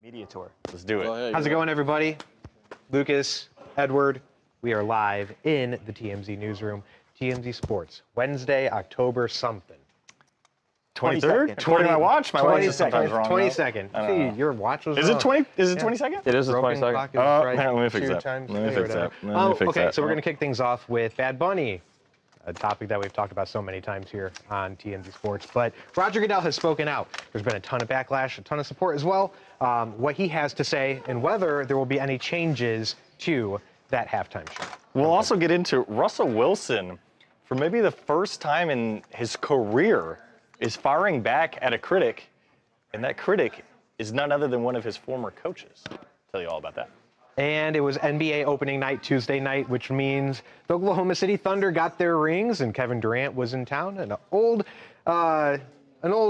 Media tour. Let's do it. How's it going, everybody? Lucas, Edward, we are live in the TMZ Newsroom. TMZ Sports, Wednesday, October something. 23rd? According to my watch, my watch is sometimes wrong. 22nd. See, your watch was Is wrong. it 20? Is it 22nd? It is the Broken 22nd. clock is right let me fix 2 that. times Let me today or fix that. whatever. Let me fix Okay, that. so we're going to kick things off with Bad Bunny, a topic that we've talked about so many times here on TMZ Sports. But Roger Goodell has spoken out. There's been a ton of backlash, a ton of support as well. What he has to say and whether there will be any changes to that halftime show. We'll also get into Russell Wilson, for maybe the first time in his career, is firing back at a critic, and that critic is none other than one of his former coaches. I'll tell you all about that. And it was NBA opening night, Tuesday night, which means the Oklahoma City Thunder got their rings, and Kevin Durant was in town, an old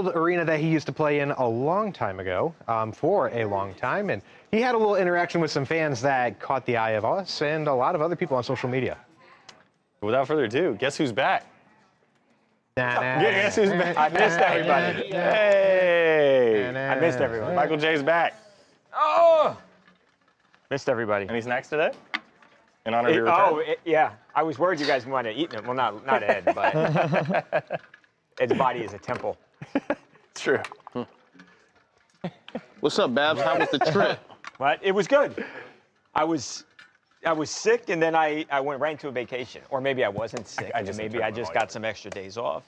arena that he used to play in a long time ago, for a long time, and he had a little interaction with some fans that caught the eye of us and a lot of other people on social media. Without further ado, guess who's back? Guess who's back? I missed everybody. Hey! I missed everyone. Michael J's back. Oh! Missed everybody. Any snacks today? In honor of your return? Yeah. I was worried you guys might have eaten it. Well, not Ed, but Ed's body is a temple. It's true. What's up, Babs? How was the trip? But it was good. I was sick, and then I went right into a vacation. Or maybe I wasn't sick. Maybe I just got some extra days off.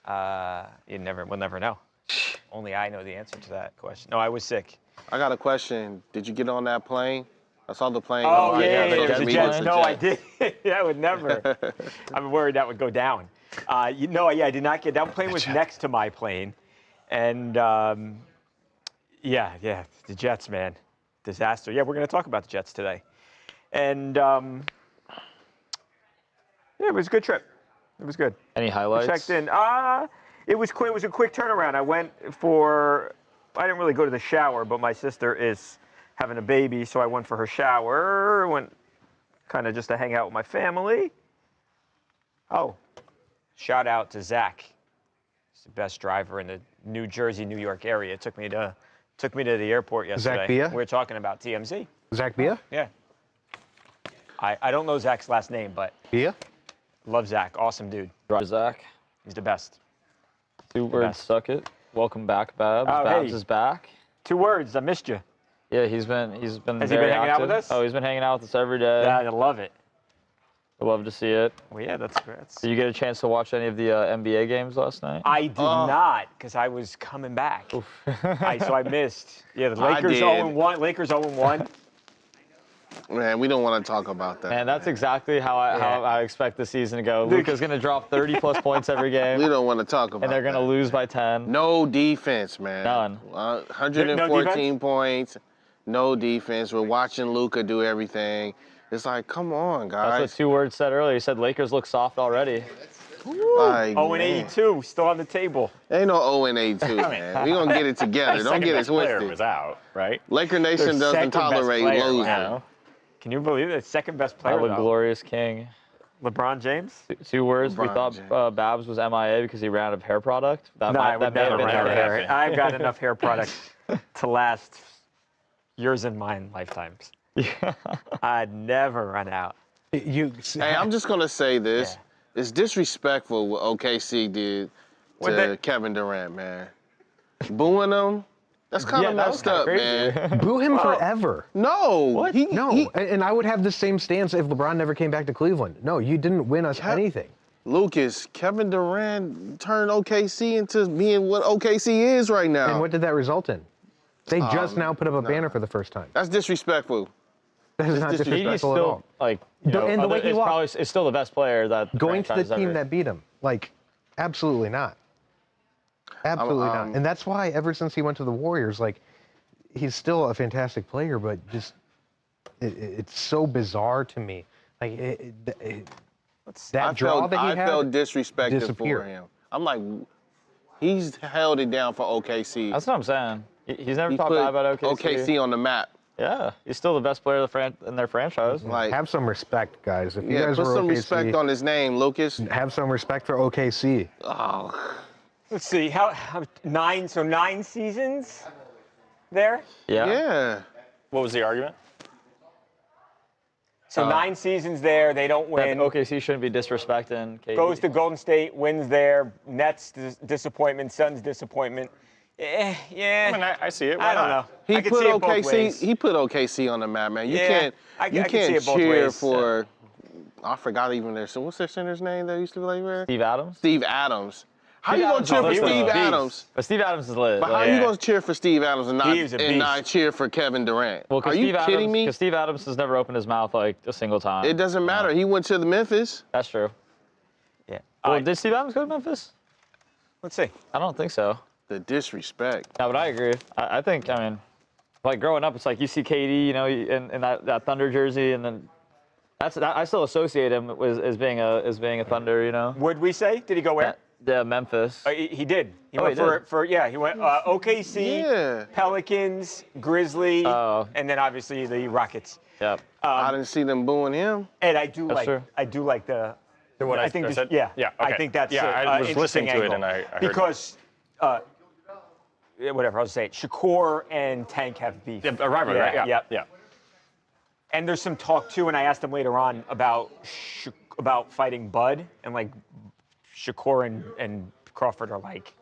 We'll never know. Only I know the answer to that question. No, I was sick. I got a question. Did you get on that plane? I saw the plane. Oh, yeah, social the media. Jets. No, I did. That would never. I'm worried that would go down. I did not get. That plane was next to my plane. And, the Jets, man. Disaster. Yeah, we're going to talk about the Jets today. And, it was a good trip. It was good. Any highlights? Checked in. It was quick. It was a quick turnaround. I didn't really go to the shower, but my sister is having a baby, so I went for her shower. Went kind of just to hang out with my family. Oh, shout out to Zach. He's the best driver in the New Jersey, New York area. Took me to the airport yesterday. Zach Bia? We were talking about TMZ. Zach Bia? Yeah. I don't know Zach's last name, but Bia? love Zach. Awesome dude. Zach. He's the best. 2 words, best. suck it. Welcome back, Babs. Oh, Babs hey. is back. 2 words. I missed you. Yeah, he's been Has he very been hanging out active. with us? Oh, he's been hanging out with us every day. Yeah, I love it. I love to see it. Well, yeah, that's great. Did you get a chance to watch any of the NBA games last night? I did not, because I was coming back. So I missed. Yeah, the Lakers 0-1. Lakers 0-1. Man, we don't want to talk about that. And that's exactly how I expect the season to go. Luka's going to drop 30-plus points every game. We don't want to talk about And they're going to lose by 10. No defense, man. None. 114 points, no defense. We're watching Luka do everything. It's like, come on, guys. That's what 2 words said earlier. He said Lakers look soft already. Like, 0-82, still on the table. Ain't no 0-82, man. We're going to get it together. Don't get it Player twisted. was out, right? Laker Nation Their doesn't second-best tolerate player, losing. wow. Can you believe it? Second best player, The though. glorious king. LeBron James? 2 words. We LeBron thought James. Babs was MIA because he ran out of hair product. I would may have never been run out of hair. hair. I've got enough hair product to last yours and mine lifetimes. I'd never run out. Hey, I'm just going to say this. Yeah. It's disrespectful what OKC did to Kevin Durant, man. Booing him, that's kind of messed up, man. Boo him forever. No. What? And I would have the same stance if LeBron never came back to Cleveland. No, you didn't win us anything. Lucas, Kevin Durant turned OKC into being what OKC is right now. And what did that result in? They just now put up a banner for the first time. That's disrespectful. That is not He's disrespectful at still, all. like, And the way he walked. it's still the best player that Going to the franchise team ever. that beat him. Like, absolutely not. Absolutely not. And that's why ever since he went to the Warriors, like, he's still a fantastic player, but just it's so bizarre to me. Like, that draw that he had I felt disrespected disappeared. for him. I'm like, he's held it down for OKC. That's what I'm saying. He's never He talked put bad about OKC. OKC on the map. Yeah, he's still the best player in their franchise. Like, Have some respect, guys. If you yeah, guys put were some OKC, respect on his name, Lucas. have some respect for OKC. Oh, Let's see, how 9 seasons? there. Yeah. Yeah. What was the argument? So 9 seasons there, they don't That win. OKC shouldn't be disrespecting KD. Goes to Golden State, wins there. Nets disappointment, Suns disappointment. Yeah. I mean, I see it. Why I don't not? know. I could see it both ways. He put OKC on the map, man. You Yeah, I can't could see it both cheer ways. for. I forgot even their. So what's their center's name that used to play there? Steve Adams. Steve Adams. How you Adams gonna cheer is for lit, Steve though. Adams? But Steve Adams is lit. But how Like, you gonna cheer for Steve Adams and He was a beast. not cheer for Kevin Durant? well, 'cause Are you Steve kidding Adams, me? Because Steve Adams has never opened his mouth like a single time. It doesn't matter. He went to the Memphis. That's true. Yeah. Well, did Steve Adams go to Memphis? Let's see. I don't think so. The disrespect. No, but I agree. I think, I mean, like growing up, it's like you see KD, you know, in that Thunder jersey, and then I still associate him as being a Thunder, you know. Would we say? Did he go where? Yeah, Memphis. He did. He Oh, went he did? he went OKC, Yeah. Pelicans, Grizzly, Oh. and then obviously the Rockets. Yep. I didn't see them booing him. And I do That's true. the. What I think I this, said? yeah. Yeah. I Okay. think that's yeah. I was interesting listening to it angle. and I heard because whatever I'll say, Shakur and Tank have beef. a rivalry, right? Yeah. Yep. Yeah. And there's some talk too, and I asked him later on about fighting Bud, and like Shakur and Crawford are like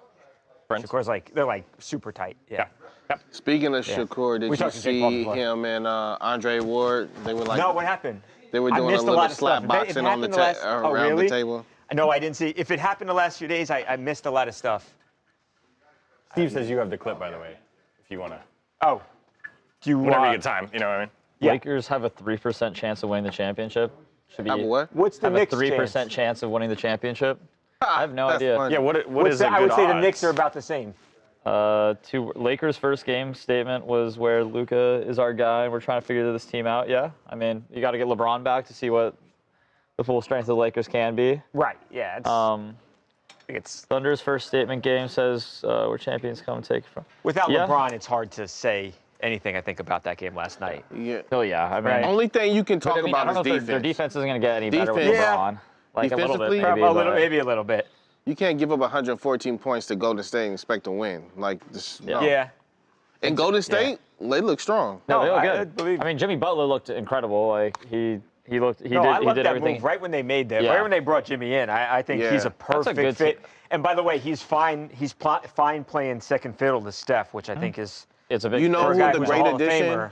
Friends. Shakur's like they're like super tight. Yeah. Speaking of Shakur, did We you talked to Jake Paul see before. him and Andre Ward? They were like, No, what happened? they were I doing a missed a little lot of slap stuff. If it boxing on the happened the last- oh, around really? the table. No, I didn't see. If it happened the last few days, I missed a lot of stuff. Steve says you have the clip, by the way, if you want to. Oh, do you Whenever you get time, you know what I mean? Yeah. Lakers have a 3% chance of winning the championship. Should be Have a what? What's the have a Knicks 3% chance of winning the championship. I have no That's idea. funny. Yeah. What is What's a that? good I would say the odds? Knicks are about the same. Lakers' first game statement was where Luka is our guy, and we're trying to figure this team out. Yeah, I mean, you got to get LeBron back to see what the full strength of the Lakers can be. Right. Yeah. I think it's Thunder's first statement game says we're champions. Come take it from. without Yeah. LeBron, it's hard to say anything. I think about that game last night. Yeah. Oh yeah, I mean, Right. Only thing you can but talk I mean, I about don't know is if their defense. defense isn't going to get any better with Defense. Yeah. LeBron. Like a little bit, Defensively? maybe, a little, but- maybe a little bit. You can't give up 114 points to Golden State and expect to win. Like this. Yeah. No. Yeah. And Golden State, they look strong. No, No, they look I good. believe- I mean, Jimmy Butler looked incredible. Like he I love did that everything. move right when they made that. Yeah. Right when they brought Jimmy in, I think Yeah. he's a That's a perfect good fit. And by the way, he's fine. He's fine playing second fiddle to Steph, which I think is It's a big. You know for a who guy the who's great a Hall of addition? Famer.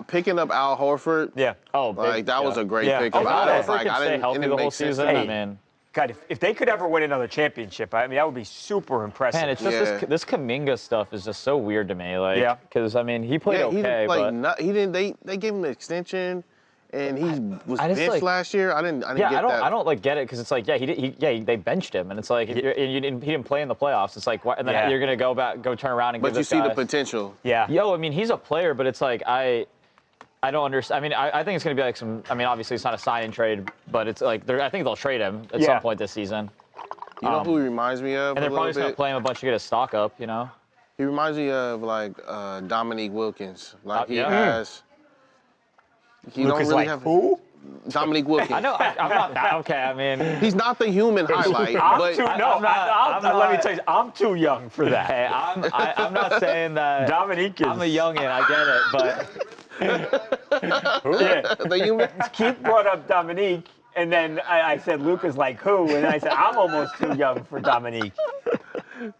Picking up Al Horford. Yeah. Oh, big, Like that was yeah. a great Yeah. pickup. Oh, I God, was If like, they I could stay didn't. healthy It the didn't whole make sense. season, to I me. mean, God, if they could ever win another championship, I mean that would be super impressive. man, it's just Yeah. this Kaminga stuff is just so weird to me. Like, Yeah. because I mean, he played Yeah, he okay, didn't play. but He didn't. They gave him an extension, and he was I just, benched like- last year. I didn't yeah, get that. I don't like get it because it's like, yeah, they benched him, and it's like he didn't play in the playoffs. It's like, and then Yeah. you're gonna go turn around and But give you this see guy. the potential. Yeah. Yo, I mean, he's a player, but it's like I don't understand. I mean, I think it's going to be like some. I mean, obviously it's not a sign and trade, but it's like I think they'll trade him at Yeah. some point this season. You know who he reminds me of And a they're probably little just going to bit? play him a bunch to get his stock up, you know. He reminds me of like Dominique Wilkins. Like he yeah. has. He Lucas don't really like have who? Dominique Wilkins. I know. I'm not that okay. I mean, He's not the human highlight, I'm but too, no, I'm not- let me tell you, I'm too young for that. hey, I'm not saying that. Dominique is. I'm a youngin. I get it, but Yeah. the human. Keith brought up Dominique, and then I said Luca's like who, and then I said I'm almost too young for Dominique. hey,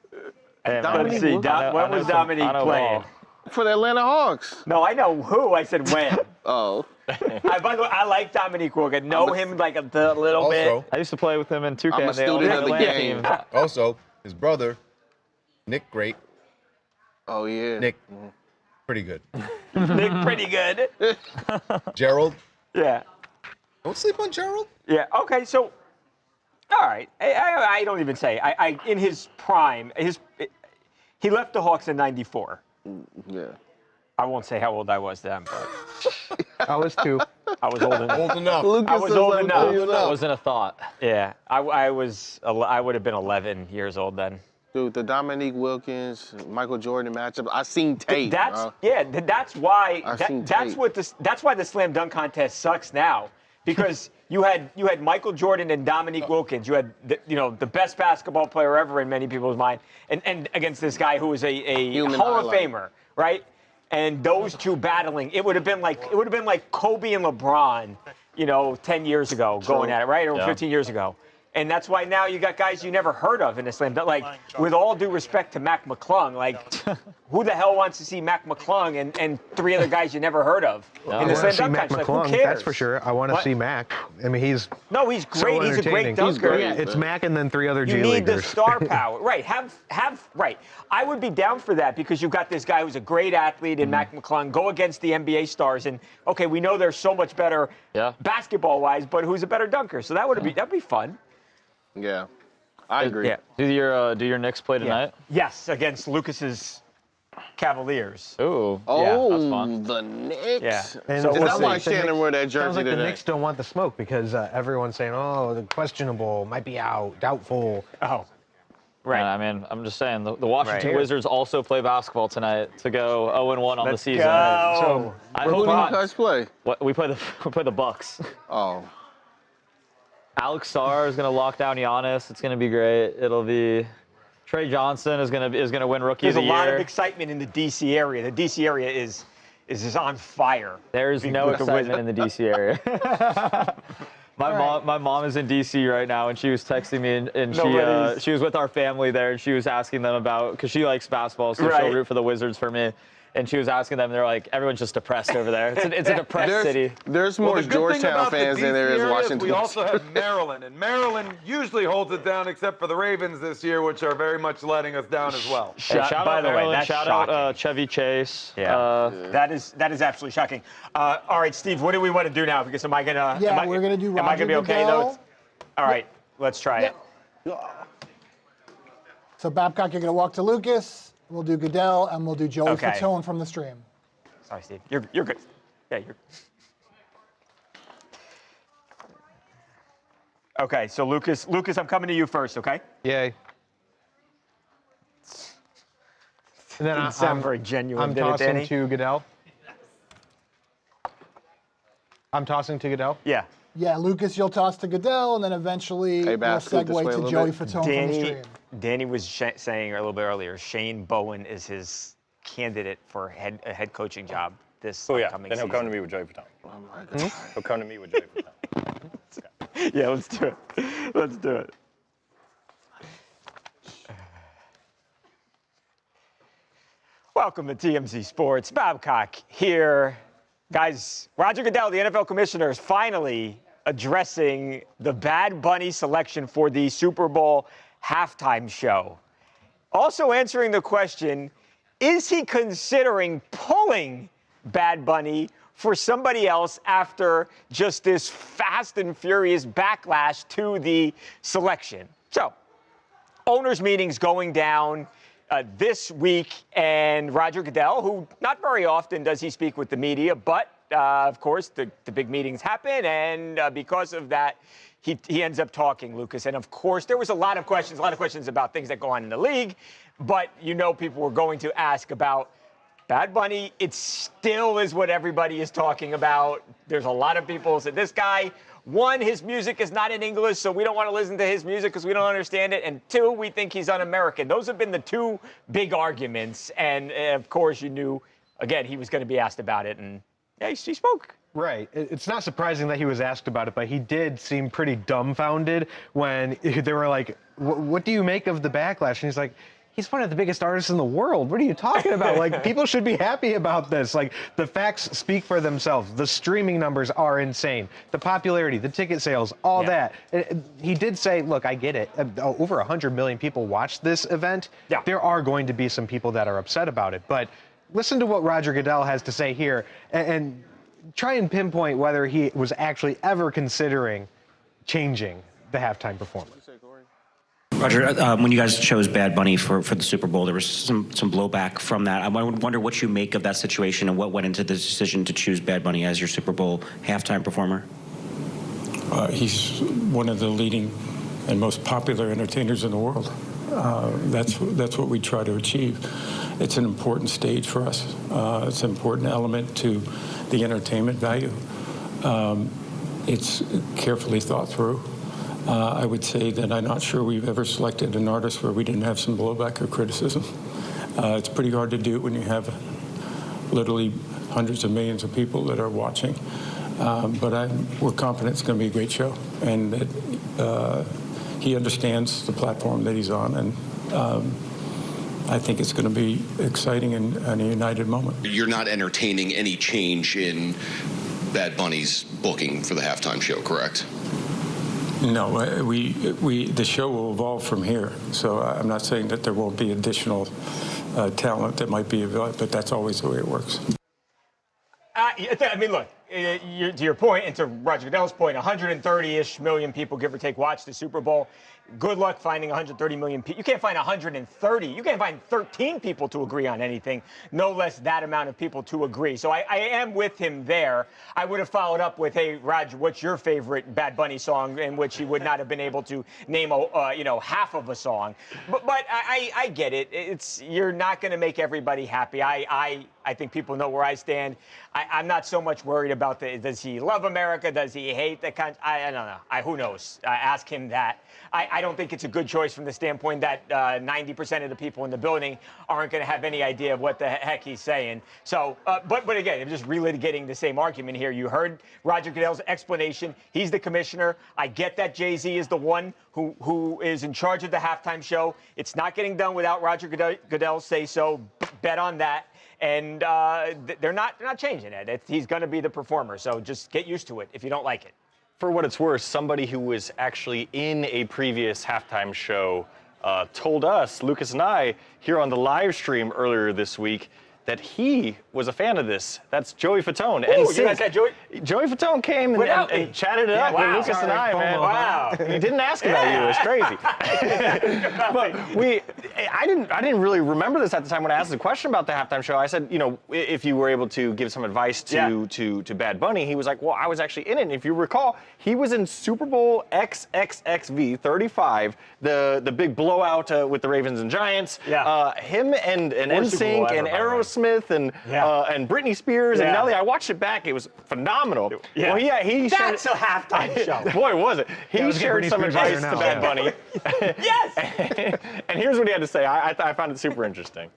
man, Dominique Let's see, Wilkins? when was Dominique playing? For the Atlanta Hawks. No, I know who. I said when. Oh. By the way, I like Dominique Wilkins. Know him like a little bit. Also, I used to play with him in 2K. I'm a and they always student had of the Atlanta game. teams. also, his brother, Nick Great, Oh yeah. Nick, pretty good. Nick, pretty good. Gerald, Yeah. don't sleep on Gerald. Yeah. Okay. So, all right. I don't even say. In his prime, he left the Hawks in '94. Yeah. I won't say how old I was then, but I was 2. I was old enough. Old enough. Lucas I was is old like, enough. "Oh, That wasn't a thought. Yeah. I would have been 11 years old then. Dude, the Dominique Wilkins, Michael Jordan matchup. I seen tape. That's bro. That's why I've seen that's tape. what that's why the slam dunk contest sucks now, because You had Michael Jordan and Dominique Wilkins. You had the best basketball player ever in many people's mind, and against this guy who was a Hall of Famer, right? And those two battling, it would have been like Kobe and LeBron, 10 years ago going at it, right? Or 15 years ago. And that's why now you got guys you never heard of in the slam dunk. Like, with all due respect to Mac McClung, like, who the hell wants to see Mac McClung and three other guys you never heard of in the slam dunk match? Like, who cares? That's for sure. I want to see Mac. I mean, he's great. So he's a great dunker. Yeah, it's Mac and then three other G Leaguers. You need the star power, right? Right. I would be down for that because you've got this guy who's a great athlete in Mac McClung. Go against the NBA stars, and okay, we know they're so much better basketball-wise, but who's a better dunker? So that'd be fun. Yeah, I agree. Yeah. Do your Knicks play tonight? Yes, against Lucas's Cavaliers. Ooh. Oh, that's fun. the Knicks. Yeah. And So is that why Shannon wore that jersey sounds like today? the Knicks don't want the smoke because everyone's saying, oh, the questionable, might be out, doubtful. Oh, right. I mean, I'm just saying, the Washington Right. Wizards also play basketball tonight to go 0-1 on the season. Go. So I Who hope do you not. guys play? We play the Bucks. Oh, Alex Sarr is going to lock down Giannis. It's going to be great. It'll be Trey Johnson is going to win Rookie of the Year. There's a lot of excitement in the D.C. area. The D.C. area is just on fire. There's no excitement in the D.C. area. My mom is in D.C. right now, and she was texting me, and she was with our family there, and she was asking them about, because she likes basketball, so she'll root for the Wizards for me. And she was asking them, they're like, everyone's just depressed over there. It's a depressed city. There's more Georgetown fans than there is Washington. We also have Maryland, and Maryland usually holds it down, except for the Ravens this year, which are very much letting us down as well. Shout out Maryland, shout out Chevy Chase. Yeah. That is absolutely shocking. All right, Steve, what do we want to do now? Because we're going to do Roger Am I going to be okay, though? All right, let's try it. So, Babcock, you're going to walk to Lucas. We'll do Goodell, and we'll do Joey Fatone from the stream. Sorry, Steve. You're good. Yeah, you're. Okay, so Lucas, I'm coming to you first, okay? Yay. And then Didn't sound very genuine, I'm did it, tossing Danny? to Goodell. I'm tossing to Goodell. Yeah. Yeah, Lucas, you'll toss to Goodell, and then eventually we'll Bab, scoot this way segue a to little Joey bit. Fatone from the stream. Danny was saying a little bit earlier, Shane Bowen is his candidate for a head coaching job this upcoming then he'll season. come to me with Joey Fatone. Oh my God. He'll come to me with Joey Fatone. Yeah, let's do it. Let's do it. Welcome to TMZ Sports. Babcock here. Guys, Roger Goodell, the NFL commissioner, is finally addressing the Bad Bunny selection for the Super Bowl halftime show. Also answering the question, is he considering pulling Bad Bunny for somebody else after just this fast and furious backlash to the selection? So, owners' meetings going down this week, and Roger Goodell, who not very often does he speak with the media, but of course the big meetings happen, and because of that, he ends up talking, Lucas. And of course, there was a lot of questions about things that go on in the league, but people were going to ask about Bad Bunny. It still is what everybody is talking about. There's a lot of people who said, this guy, one, his music is not in English, so we don't want to listen to his music because we don't understand it. And two, we think he's un-American. Those have been the two big arguments. And of course, you knew, again, he was going to be asked about it. And yeah, he spoke. Right. It's not surprising that he was asked about it, but he did seem pretty dumbfounded when they were like, what do you make of the backlash? And he's like, he's one of the biggest artists in the world. What are you talking about? Like, people should be happy about this. Like, the facts speak for themselves. The streaming numbers are insane. The popularity, the ticket sales, all that. He did say, look, I get it. Over 100 million people watched this event. Yeah. There are going to be some people that are upset about it. But listen to what Roger Goodell has to say here and try and pinpoint whether he was actually ever considering changing the halftime performance. Roger, when you guys chose Bad Bunny for the Super Bowl, there was some blowback from that. I wonder what you make of that situation and what went into the decision to choose Bad Bunny as your Super Bowl halftime performer. He's one of the leading and most popular entertainers in the world. That's what we try to achieve. It's an important stage for us. It's an important element to the entertainment value. it's carefully thought through. I would say that I'm not sure we've ever selected an artist where we didn't have some blowback or criticism. It's pretty hard to do when you have literally hundreds of millions of people that are watching. But we're confident it's going to be a great show, and that he understands the platform that he's on, and I think it's going to be exciting and a united moment. You're not entertaining any change in Bad Bunny's booking for the halftime show, correct? No, the show will evolve from here. So I'm not saying that there won't be additional talent that might be available, but that's always the way it works. I mean, look, to your point, and to Roger Goodell's point, 130-ish million people, give or take, watch the Super Bowl. Good luck finding 130 million people. You can't find 130. You can't find 13 people to agree on anything, no less that amount of people to agree. So I am with him there. I would have followed up with, hey, Roger, what's your favorite Bad Bunny song, in which he would not have been able to name half of a song. But I get it. You're not going to make everybody happy. I think people know where I stand. I'm not so much worried about does he love America? Does he hate the country? I don't know. Who knows? Ask him that. I don't think it's a good choice from the standpoint that 90% of the people in the building aren't going to have any idea of what the heck he's saying. So, but again, I'm just relitigating the same argument here. You heard Roger Goodell's explanation. He's the commissioner. I get that Jay-Z is the one who is in charge of the halftime show. It's not getting done without Roger Goodell say so. Bet on that. And they're not changing it. He's going to be the performer. So just get used to it if you don't like it. For what it's worth, somebody who was actually in a previous halftime show told us, Lucas and I, here on the live stream earlier this week, that he was a fan of this. That's Joey Fatone. Ooh, you guys had Joey? Joey Fatone came and chatted it up with Lucas and I, man. Wow. He didn't ask about you. It's crazy. But I didn't really remember this at the time when I asked the question about the halftime show. I said, if you were able to give some advice to Bad Bunny, he was like, well, I was actually in it. And if you recall, he was in Super Bowl XXXV 35, the big blowout with the Ravens and Giants. Yeah. Him and NSYNC and Aerosmith and Britney Spears and Nelly. I watched it back. It was phenomenal. Yeah. Well, that's a halftime show. Boy, was it. He shared some advice to Bad Bunny. Yes. And here's what he had to say. I found it super interesting.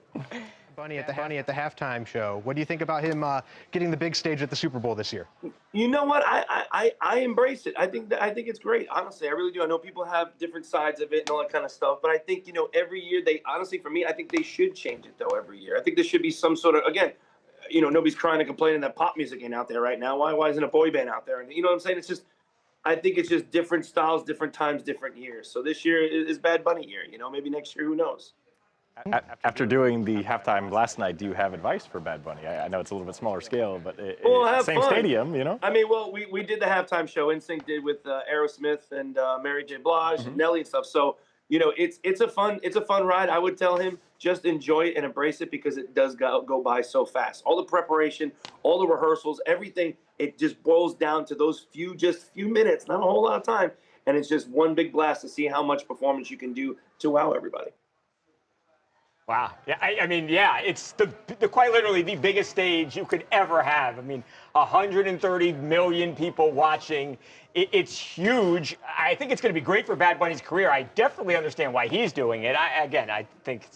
Bunny at the halftime show. What do you think about him getting the big stage at the Super Bowl this year? You know what? I embrace it. I think it's great. Honestly, I really do. I know people have different sides of it and all that kind of stuff, but I think every year for me, I think they should change it though. Every year, I think there should be some sort of nobody's crying and complaining that pop music ain't out there right now. Why isn't a boy band out there? And you know what I'm saying? I think it's just different styles, different times, different years. So this year is Bad Bunny year. Maybe next year, who knows? After doing the halftime last night, do you have advice for Bad Bunny? I know it's a little bit smaller scale, but same fun. Stadium, I mean, we did the halftime show. NSYNC did with Aerosmith and Mary J. Blige and Nelly and stuff. So it's a fun ride. I would tell him just enjoy it and embrace it because it does go by so fast. All the preparation, all the rehearsals, everything. It just boils down to those few minutes, not a whole lot of time, and it's just one big blast to see how much performance you can do to wow everybody. Wow. Yeah, I mean, it's the quite literally the biggest stage you could ever have. I mean, 130 million people watching. It's huge. I think it's going to be great for Bad Bunny's career. I definitely understand why he's doing it. I think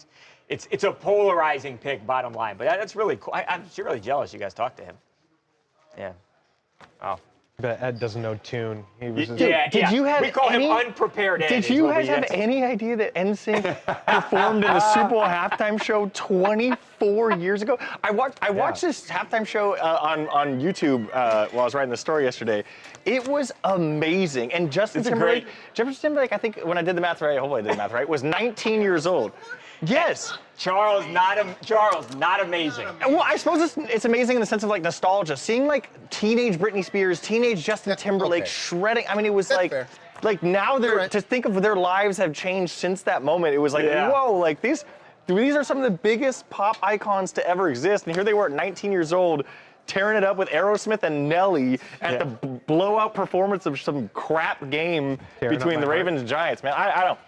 it's a polarizing pick, bottom line. But that's really cool. I'm really jealous you guys talked to him. Yeah. Oh. But Ed doesn't know tune. He was Did you have we call him unprepared Ed. Did you guys have any idea that NSYNC performed in the Super Bowl halftime show 24 years ago? I watched this halftime show on YouTube while I was writing the story yesterday. It was amazing. And Justin Timberlake, I think when I did the math right, hopefully I did the math right, was 19 years old. Yes. Charles, not amazing. Well, I suppose it's amazing in the sense of nostalgia. Seeing teenage Britney Spears, teenage Justin Timberlake shredding. I mean, it was fair. Now to think of their lives have changed since that moment. It was whoa, these are some of the biggest pop icons to ever exist. And here they were at 19 years old, tearing it up with Aerosmith and Nelly at the blowout performance of some crap game between the Ravens and Giants. Man, I don't.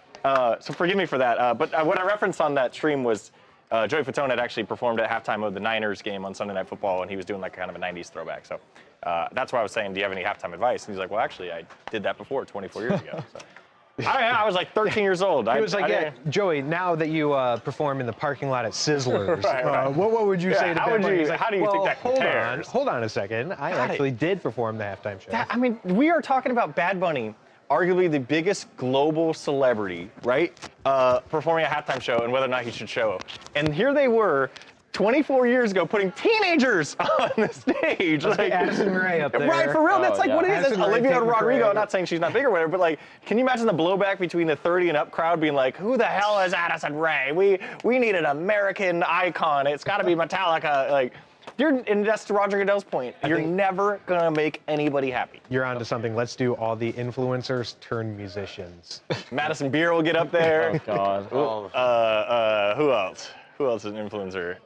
So forgive me for that. But what I referenced on that stream was Joey Fatone had actually performed at halftime of the Niners game on Sunday Night Football, and he was doing like kind of a 90s throwback. So that's why I was saying, do you have any halftime advice? And he's like, well, actually, I did that before 24 years ago. So. I was like 13 years old. He was like, yeah, Joey, now that you perform in the parking lot at Sizzlers, right. What would you say to Bad Bunny? Like, how do you think that compares? Hold on a second. I actually did perform the halftime show. I mean, we are talking about Bad Bunny, arguably the biggest global celebrity, right? Performing a halftime show and whether or not he should show up. And here they were, 24 years ago, putting teenagers on the stage. Like Addison Rae up there. Right, for real. That's like what it is. Addison Rae, Olivia Tate Rodrigo, McRae. I'm not saying she's not big or whatever, but like, can you imagine the blowback between the 30 and up crowd being like, who the hell is Addison Rae? We need an American icon. It's got to be Metallica. Like, and that's to Roger Goodell's point. You're never going to make anybody happy. You're onto something. Let's do all the influencers turn musicians. Madison Beer will get up there. Oh, God. Who else? Who else is an influencer?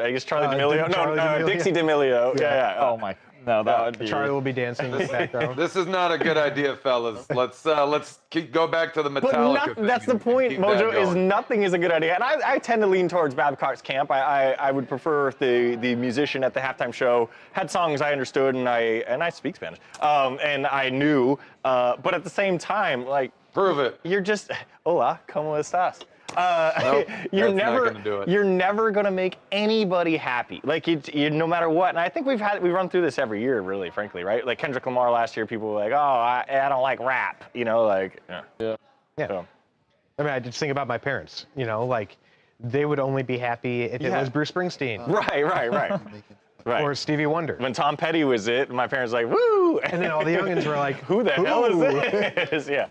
I guess Charlie D'Amelio. Charlie D'Amelio. Dixie D'Amelio. Yeah. Oh, my. No, that would be. Charlie will be dancing in the background. This is not a good idea, fellas. Let's go back to the Metallica. But that's the point, Mojo, is nothing is a good idea. And I tend to lean towards Babcock's camp. I would prefer if the musician at the halftime show had songs I understood and I speak Spanish. And I knew. But at the same time, like, prove it. You're just, hola, ¿cómo estás? Nope, you're never gonna make anybody happy. Like you no matter what. And I think we run through this every year, really, frankly, right? Like Kendrick Lamar last year, people were like, oh, I don't like rap, you know, like yeah. So. I mean, I just think about my parents. You know, like they would only be happy if it was Bruce Springsteen. Right. Right. Or Stevie Wonder. When Tom Petty was it, my parents were like, woo! And then all the youngins were like, who the hell is this? Yeah.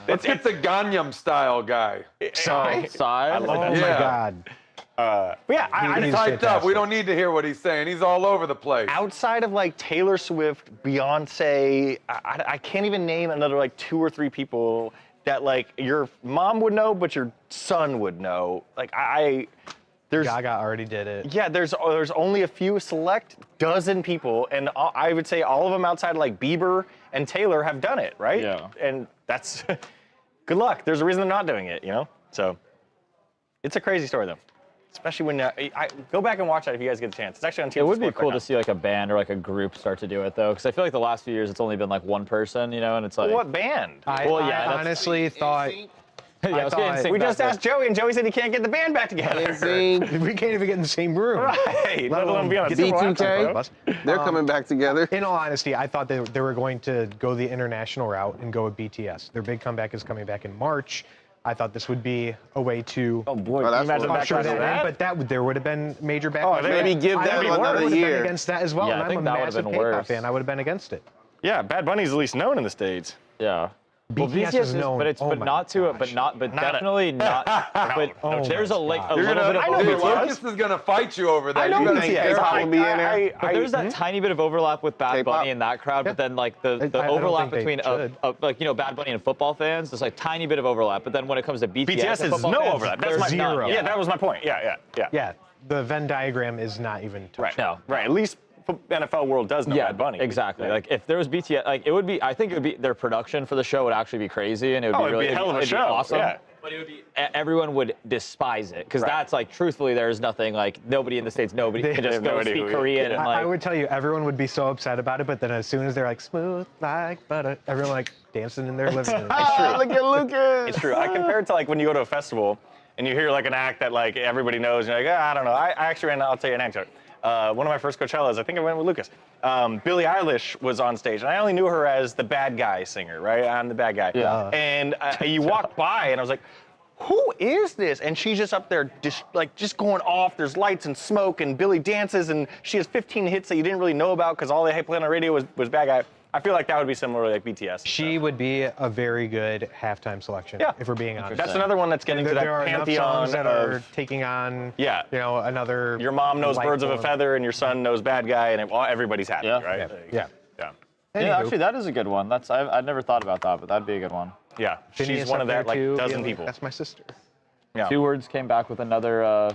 Let's get the Gangnam Style guy. Psy? I oh my God. But yeah, he's hyped up. We don't need to hear what he's saying. He's all over the place. Outside of like Taylor Swift, Beyonce, I can't even name another like 2 or 3 people that like your mom would know, but your son would know. Like Gaga already did it. Yeah, there's only a few select dozen people, and I would say all of them outside of like Bieber and Taylor have done it, right? Yeah. And that's good luck. There's a reason they're not doing it, you know? So it's a crazy story though. Especially when go back and watch that if you guys get a chance. It's actually on TMZ Sports. It would be cool to see like a band or like a group start to do it though, because I feel like the last few years it's only been like one person, you know, and it's like. What band? I honestly thought. We just asked Joey, and Joey said he can't get the band back together. We can't even get in the same room. Right. Let alone be on a B2K. They're coming back together. In all honesty, I thought they were going to go the international route and go with BTS. Their big comeback is coming back in March. I thought this would be a way to. Oh boy! But there would have been major backlash. Maybe give them another year. Against that as well. Yeah, and I'm a massive K-pop fan. I would have been against it. Yeah, Bad Bunny's at least known in the States. Yeah. BTS is known, but definitely not. But there's a little bit of overlap. Lucas is gonna fight you over that. I know K-pop will be in there. But there's that tiny bit of overlap with Bad Bunny and that crowd, but then like the overlap between like you know Bad Bunny and football fans, there's like tiny bit of overlap. But then when it comes to BTS is no overlap. That's zero. Yeah, that was my point. Yeah. Yeah, the Venn diagram is not even touched. Right. At least NFL world does know Bad Bunny. Exactly. Like if there was BTS, like it would be. I think it would be their production for the show would actually be crazy, and it would be really a hell of a show. Awesome. Yeah. But it would be everyone would despise it because that's like truthfully there's nothing like nobody in the States can just go speak Korean and like. I would tell you everyone would be so upset about it, but then as soon as they're like smooth like butter, everyone like dancing in their living room. It's true. Look at Lucas. It's true. I compare it to like when you go to a festival and you hear like an act that like everybody knows and you're like I don't know. I actually ran. I'll tell you an anecdote. One of my first Coachellas, I think I went with Lucas. Billie Eilish was on stage, and I only knew her as the bad guy singer, right? I'm the bad guy. Yeah. And you walked by, and I was like, who is this? And she's just up there, just going off. There's lights and smoke, and Billie dances, and she has 15 hits that you didn't really know about because all they played on the radio was bad guy. I feel like that would be similar to like BTS. She would be a very good halftime selection, if we're being honest. That's another one that's getting to that pantheon that are taking on, you know, another. Your mom knows Birds of a Feather, and your son knows Bad Guy, and everybody's happy, right? Yeah. Actually, that is a good one. I've never thought about that, but that'd be a good one. Yeah, she's one of that like dozen people. That's my sister. Yeah. 2 Words came back with another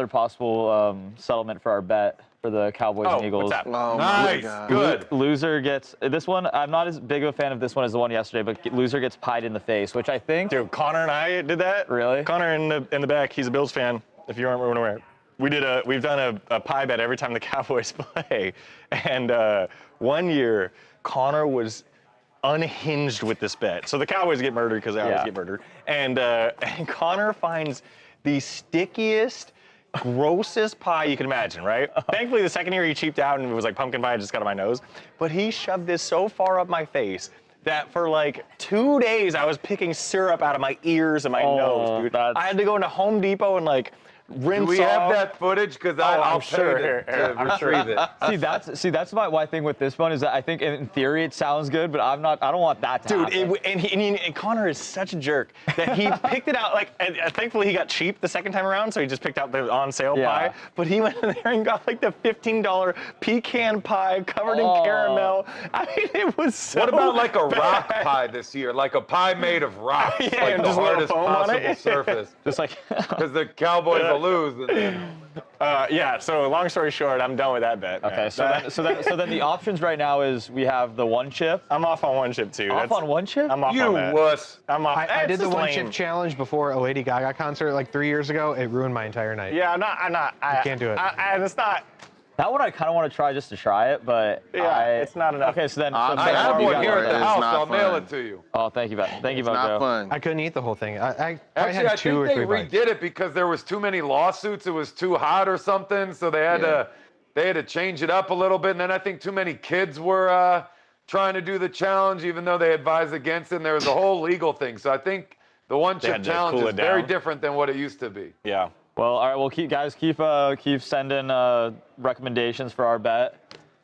possible settlement for our bet for the Cowboys and Eagles. What's that? Oh, nice, good. Loser gets this one. I'm not as big of a fan of this one as the one yesterday, but loser gets pied in the face, which I think. Dude, Connor and I did that. Really? Connor in the back. He's a Bills fan. if you remember, we've done a pie bet every time the Cowboys play, and one year Connor was unhinged with this bet. So the Cowboys get murdered because they always get murdered, and Connor finds the stickiest, grossest pie you can imagine, right? Thankfully, the second year he cheaped out and it was like pumpkin pie, just got on my nose. But he shoved this so far up my face that for like 2 days I was picking syrup out of my ears and my nose, dude. I had to go into Home Depot and like rinse off. Do we have that footage? Because I'll sure. to retrieve it. that's my thing with this one is that I think in theory it sounds good, but I don't want that to happen. Dude, and Connor is such a jerk that he picked it out, like, and thankfully he got cheap the second time around, so he just picked out the on sale pie, but he went in there and got like the $15 pecan pie covered in caramel. I mean, it was so What about like a bad. rock pie this year? Like a pie made of rocks, like the just a little hardest foam on possible it. surface. Just like Because the Cowboys will lose. And then... so long story short, I'm done with that bet. Okay, so then the options right now is we have the one chip. I'm off on one chip too. Off on one chip? I'm off You on that. wuss. I'm off. I did the one chip lame. challenge before a Lady Gaga concert like 3 years ago. It ruined my entire night. Yeah, I'm not. I can't do it. And it's not. That one I kind of want to try just to try it, but it's not enough. Okay, so then I have one here at the house. I'll mail it to you. Oh, thank you, Thank you, It's not Mojo. fun. I couldn't eat the whole thing. I Actually, had I 2 or think 3 they bites. redid it because there was too many lawsuits. It was too hot or something, so they had to change it up a little bit. And then I think too many kids were trying to do the challenge, even though they advised against it. And there was a whole legal thing. So I think the one chip challenge is very different than what it used to be. Yeah. Well, all right. Well, keep sending recommendations for our bet.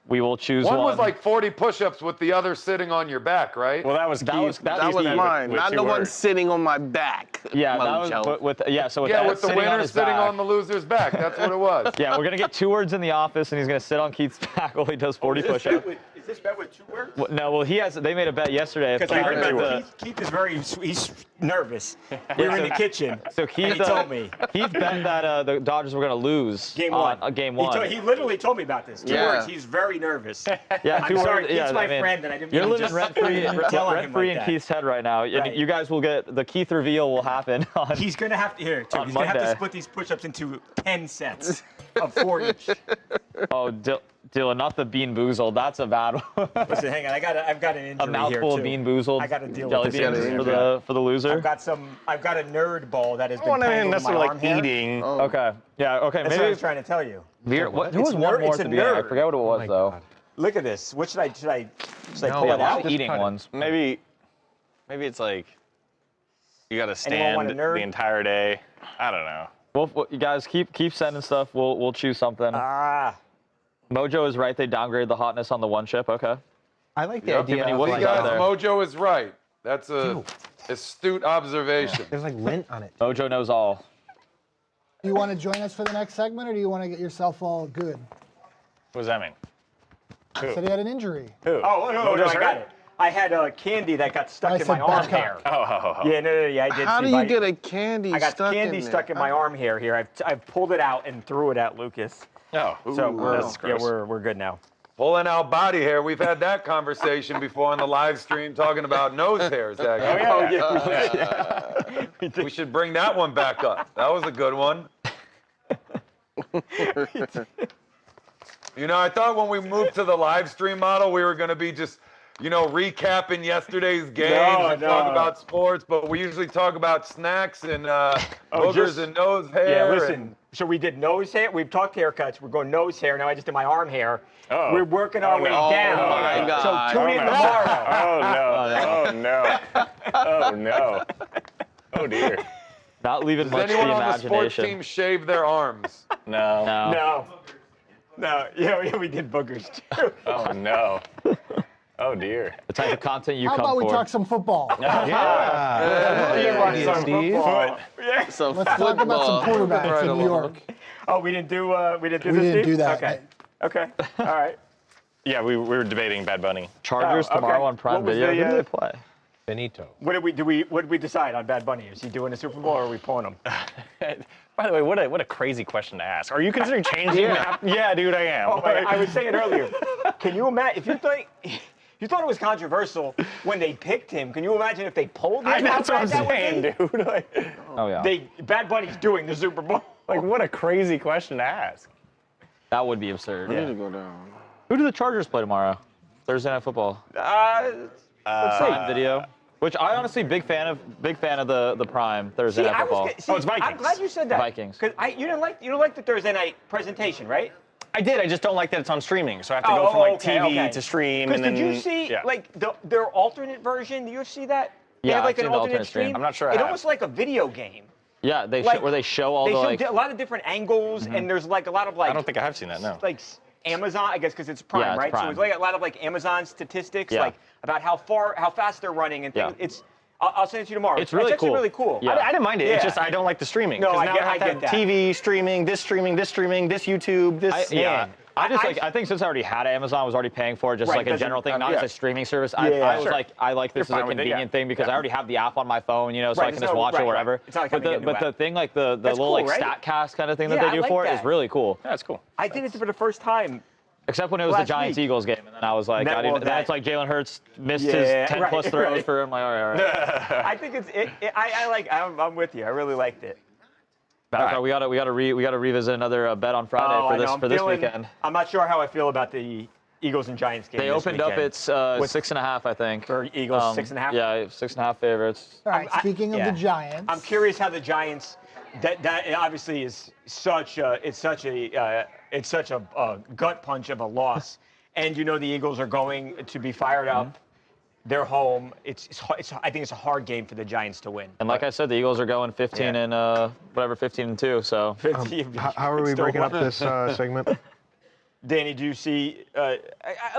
We will choose one. One was like 40 push-ups with the other sitting on your back, right? Well, that was That was mine, not the one sitting on my back. Yeah, that was with with the winner sitting on the loser's back. That's what it was. Yeah, we're gonna get 2 words in the office, and he's gonna sit on Keith's back while he does 40 push-ups. Is this bet with 2 words? Well, no, well, they made a bet yesterday. Because I heard Keith is he's nervous. We were in the kitchen. So Keith, and he told me. Keith bet that the Dodgers were gonna lose Game 1. Game 1. He literally told me about this. 2 words. He's very nervous. Yeah, I'm sorry. Keith's my friend, and I didn't. You're living rent-free in Keith's head right now. Right. You guys will get the Keith reveal will happen on. He's gonna have to he's gonna have to split these push-ups into 10 sets of 4 each. Oh, Dylan, not the Bean Boozled. That's a bad one. Listen, hang on. I've got an injury A mouthful here of too. Bean Boozled. I got to deal jelly with this beans injury. for the loser. I've got a nerd ball that has been I tangled in my necessarily arm like hair. eating. Okay. Yeah. Okay. That's Maybe what I was trying to tell you. There was one more it's to a be. I nerd. forget what it was though. God. Look at this. What should I No, pull it Yeah, out? the eating ones. Maybe it's like you got to Anyone want stand a nerd? the entire day. I don't know. Well, you guys keep sending stuff. We'll choose something. Mojo is right. They downgraded the hotness on the one chip. Okay. I like the idea. Tiffany, Of what like, you got Guys, there? Mojo is right. That's a astute observation. there's like lint on it. Mojo knows all. Do you want to join us for the next segment, or do you want to get yourself all good? What does that mean? Said he had an injury. Who? Oh, no, Mojo's I got hurt? it. I had candy that got stuck I in my said arm Babcock. hair. Oh. Yeah, no, I did. How see, do but you get a candy I got stuck candy in there? stuck in my arm hair here. I've pulled it out and threw it at Lucas. Oh. So that's gross. we're good now. Pulling out body hair. We've had that conversation before on the live stream talking about nose hairs. Actually. We should bring that one back up. That was a good one. You know, I thought when we moved to the live stream model, we were going to be just, recapping yesterday's games and talk about sports, but we usually talk about snacks and boogers and nose hair. Yeah, listen. So we did nose hair. We've talked haircuts. We're going nose hair. Now I just did my arm hair. Oh. We're working our way down. Oh, my God. So tune in tomorrow. Oh no. Oh no. Oh dear. Not leaving Does much to anyone the on the sports imagination. team shave their arms? No. No. Yeah, we did boogers too. Oh no. Oh dear. The type of content you How come about we for. talk some football? Some Let's talk about some quarterbacks in New York. Oh, we didn't do this. We didn't Steve? do that. Okay. All right. Yeah, we were debating Bad Bunny. Chargers Oh, okay. tomorrow on Prime What was Video. the, Who do they play? Finito. What did we decide on Bad Bunny? Is he doing a Super Bowl or are we pulling him? By the way, what a crazy question to ask. Are you considering changing? Yeah, dude, I am. Oh, I was saying earlier. Can you imagine if You thought it was controversial when they picked him. Can you imagine if they pulled him? That's what I'm saying, dude. Oh yeah. Bad Bunny's doing the Super Bowl. Like, what a crazy question to ask. That would be absurd. I need to go down. Who do the Chargers play tomorrow? Thursday Night Football. Prime Video. Which I honestly big fan of the Prime Thursday Night Football. It's Vikings. I'm glad you said that. Vikings. Because you don't like the Thursday night presentation, right? I did. I just don't like that it's on streaming, so I have to go from like TV to stream. And then, did you see like their alternate version? Do you see that? They Yeah, have, like I've an seen the alternate stream. I'm not sure I It's have. almost like a video game. Yeah, where they show all they the show like. a lot of different angles, and there's like a lot of like. I don't think I have seen that. No. Like Amazon, I guess, because it's Prime, Yeah, it's right? Prime. So it's like a lot of like Amazon statistics, Yeah. like about how fast they're running and things. Yeah. It's. I'll send it to you tomorrow. It's really actually cool. really cool. Yeah. I didn't mind it. Yeah. It's just I don't like the streaming. No, 'Cause I now get- have to I have get that. TV streaming, this YouTube, this. I think since I already had Amazon, I was already paying for it, just Right, like a doesn't- general thing, not yeah. as a streaming service. Yeah, I was sure. like, I like this as a fine with it, convenient yeah. thing because I already have the app on my phone, so Right, I can just watch it wherever. It's not like but having a new the app. thing, like the That's little cool, like right? StatCast kind of thing that Yeah, they I do like for it that. is really cool. Yeah, that's cool. I did it for the first time. Except when it was the Last Giants-Eagles game, and then I was like, Then it's like Jalen Hurts missed Yeah, his 10 right, plus throws right. for him. Like, all right. I think I'm with you. I really liked it. Babcock, we gotta revisit another bet on Friday for this weekend. I'm not sure how I feel about the Eagles and Giants game. They this opened up weekend. it's 6.5, I think. For Eagles, 6.5? Yeah, 6.5 favorites. All right, speaking of the Giants. I'm curious how the Giants. That obviously is such a gut punch of a loss, and the Eagles are going to be fired up. They're home. I think it's a hard game for the Giants to win. And like I said, the Eagles are going 15 and 15 and 2. So how are we breaking up this segment? Danny, do you see?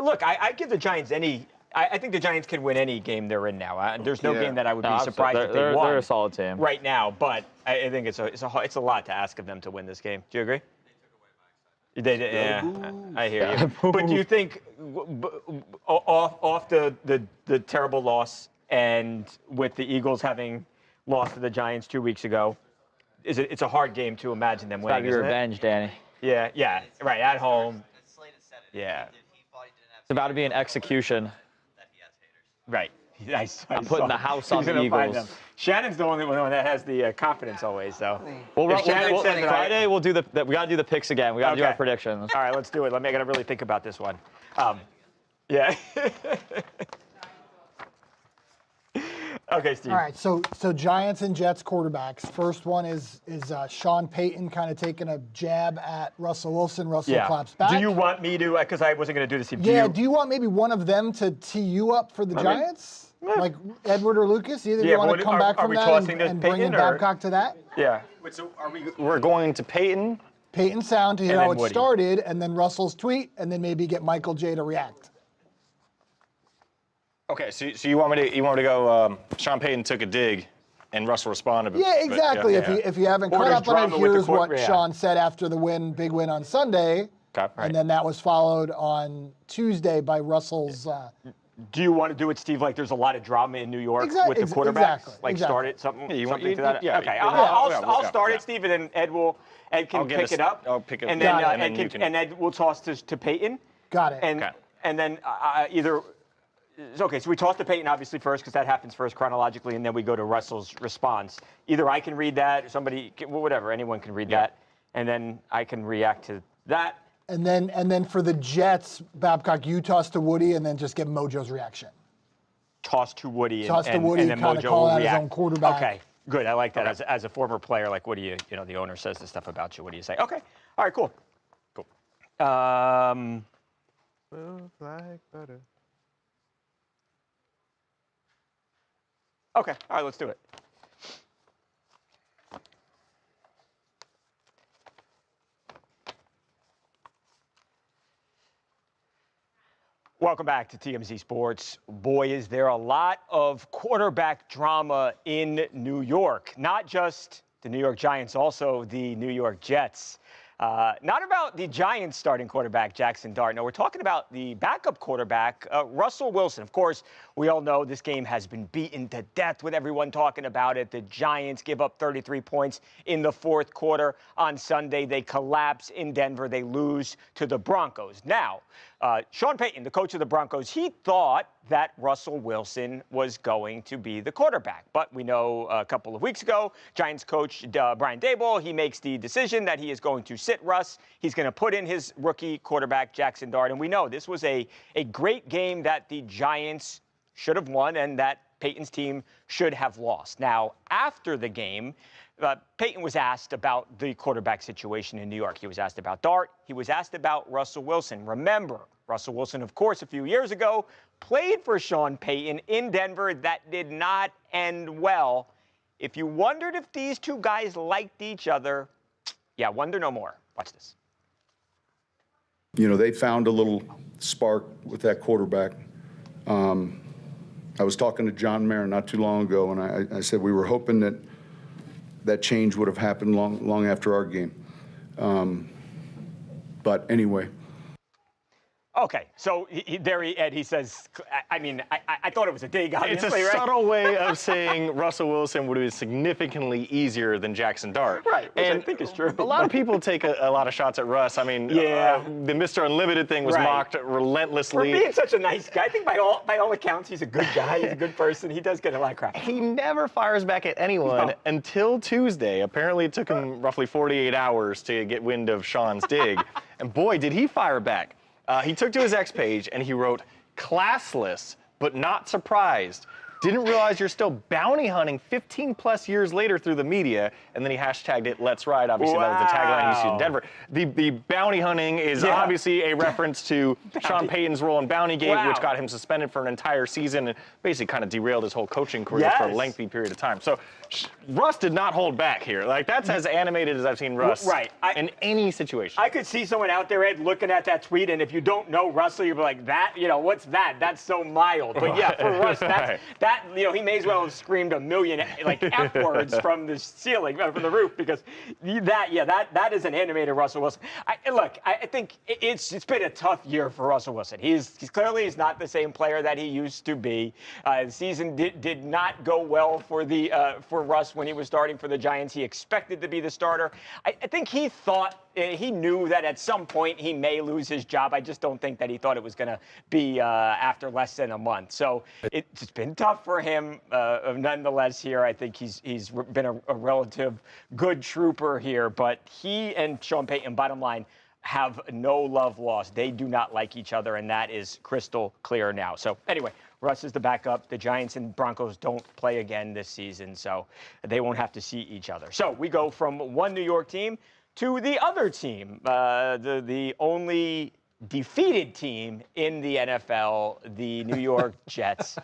Look, I give the Giants any. I think the Giants can win any game they're in now. There's no game that I would be surprised if they won. They're a solid team right now, but I think it's a lot to ask of them to win this game. Do you agree? They did, yeah. I hear you. But do you think off the terrible loss and with the Eagles having lost to the Giants 2 weeks ago, it's a hard game to imagine them winning? It's about your revenge, Danny. Yeah, right, at home. Yeah. It's about to be an execution. Right. I'm putting the house on the Eagles. Shannon's the only one that has the confidence always. So Friday we'll do we got to do the picks again. We got to do our predictions. All right, let's do it. I got to really think about this one. Yeah. Okay, Steve. All right, so Giants and Jets quarterbacks. First one is Sean Payton kind of taking a jab at Russell Wilson. Russell claps back. Do you want me to? Because I wasn't going to do this. Do you want maybe one of them to tee you up for the Giants? Like Edward or Lucas? Either you want to come back from that and bring in Babcock to that? Yeah. Wait, so we're going to Peyton? Peyton sound to hear how it Woody. started, and then Russell's tweet, and then maybe get Michael J to react. Okay, so you want me to go? Sean Payton took a dig, and Russell responded. Yeah, exactly. If you haven't caught up on it, here's what Sean said after the big win on Sunday, and then that was followed on Tuesday by Russell's. Do you want to do it, Steve? Like there's a lot of drama in New York with the quarterbacks. Start it something. Something to that. Yeah, okay, I'll start it, Steve, and then Ed can pick it up. I'll pick it and up. then Ed will toss to Peyton. Got it. And then either. Okay, so we toss to Peyton obviously first because that happens first chronologically, and then we go to Russell's response. Either I can read that, or somebody, whatever, anyone can read that, and then I can react to that. And then for the Jets, Babcock, you toss to Woody, and then just get Mojo's reaction. Toss to Woody, and then Mojo call will out react. his own quarterback. Okay, good. I like that. As a former player, like what do you the owner says this stuff about you. What do you say? Okay, all right, cool. Like butter. Okay, all right, let's do it. Welcome back to TMZ Sports. Boy, is there a lot of quarterback drama in New York. Not just the New York Giants, also the New York Jets. Not about the Giants starting quarterback, Jackson Dart. No, we're talking about the backup quarterback, Russell Wilson. Of course, we all know this game has been beaten to death with everyone talking about it. The Giants give up 33 points in the fourth quarter on Sunday. They collapse in Denver. They lose to the Broncos. Now, Sean Payton, the coach of the Broncos, he thought that Russell Wilson was going to be the quarterback. But we know a couple of weeks ago, Giants coach Brian Daboll, he makes the decision that he is going to sit Russ. He's going to put in his rookie quarterback, Jackson Dart. And we know this was a great game that the Giants should have won and that Payton's team should have lost. Now, after the game, Payton was asked about the quarterback situation in New York. He was asked about Dart. He was asked about Russell Wilson. Remember, Russell Wilson, of course, a few years ago, played for Sean Payton in Denver. That did not end well. If you wondered if these two guys liked each other, yeah, wonder no more. Watch this. You know, they found a little spark with that quarterback. I was talking to John Mayer not too long ago, and I said we were hoping that change would have happened long after our game. But anyway. Okay, so Ed, he says, I mean, I thought it was a dig, obviously, It's a right? subtle way of saying Russell Wilson would have been significantly easier than Jackson Dart. Right, which and I think is true. A lot of people take a lot of shots at Russ. I mean, the Mr. Unlimited thing was mocked relentlessly. For being such a nice guy, I think by all accounts, he's a good guy. He's a good person. He does get a lot of crap. He never fires back at anyone until Tuesday. Apparently, it took him roughly 48 hours to get wind of Sean's dig. And boy, did he fire back. He took to his X page and he wrote, "Classless, but not surprised. Didn't realize you're still bounty hunting 15 plus years later through the media." And then he hashtagged it, "Let's Ride." Obviously, that was the tagline he used in Denver. The bounty hunting is obviously a reference to Sean Payton's role in Bountygate, which got him suspended for an entire season and basically kind of derailed his whole coaching career for a lengthy period of time. So Russ did not hold back here. Like, that's as animated as I've seen Russ in any situation. I could see someone out there, Ed, looking at that tweet, and if you don't know Russell, you'll be like, that, you know, what's that? That's so mild. But yeah, for Russ, that, you know, he may as well have screamed a million, like, F words from the ceiling, from the roof, because that is an animated Russell Wilson. I think it's been a tough year for Russell Wilson. He's clearly not the same player that he used to be. The season did not go well for for Russ when he was starting for the Giants. He expected to be the starter. I think he thought, he knew that at some point he may lose his job. I just don't think that he thought it was going to be after less than a month. So it's been tough for him nonetheless here. I think he's been a relative good trooper here. But he and Sean Payton, bottom line, have no love lost. They do not like each other, and that is crystal clear now. So anyway, Russ is the backup. The Giants and Broncos don't play again this season, so they won't have to see each other. So we go from one New York team to the other team, the only defeated team in the NFL, the New York Jets.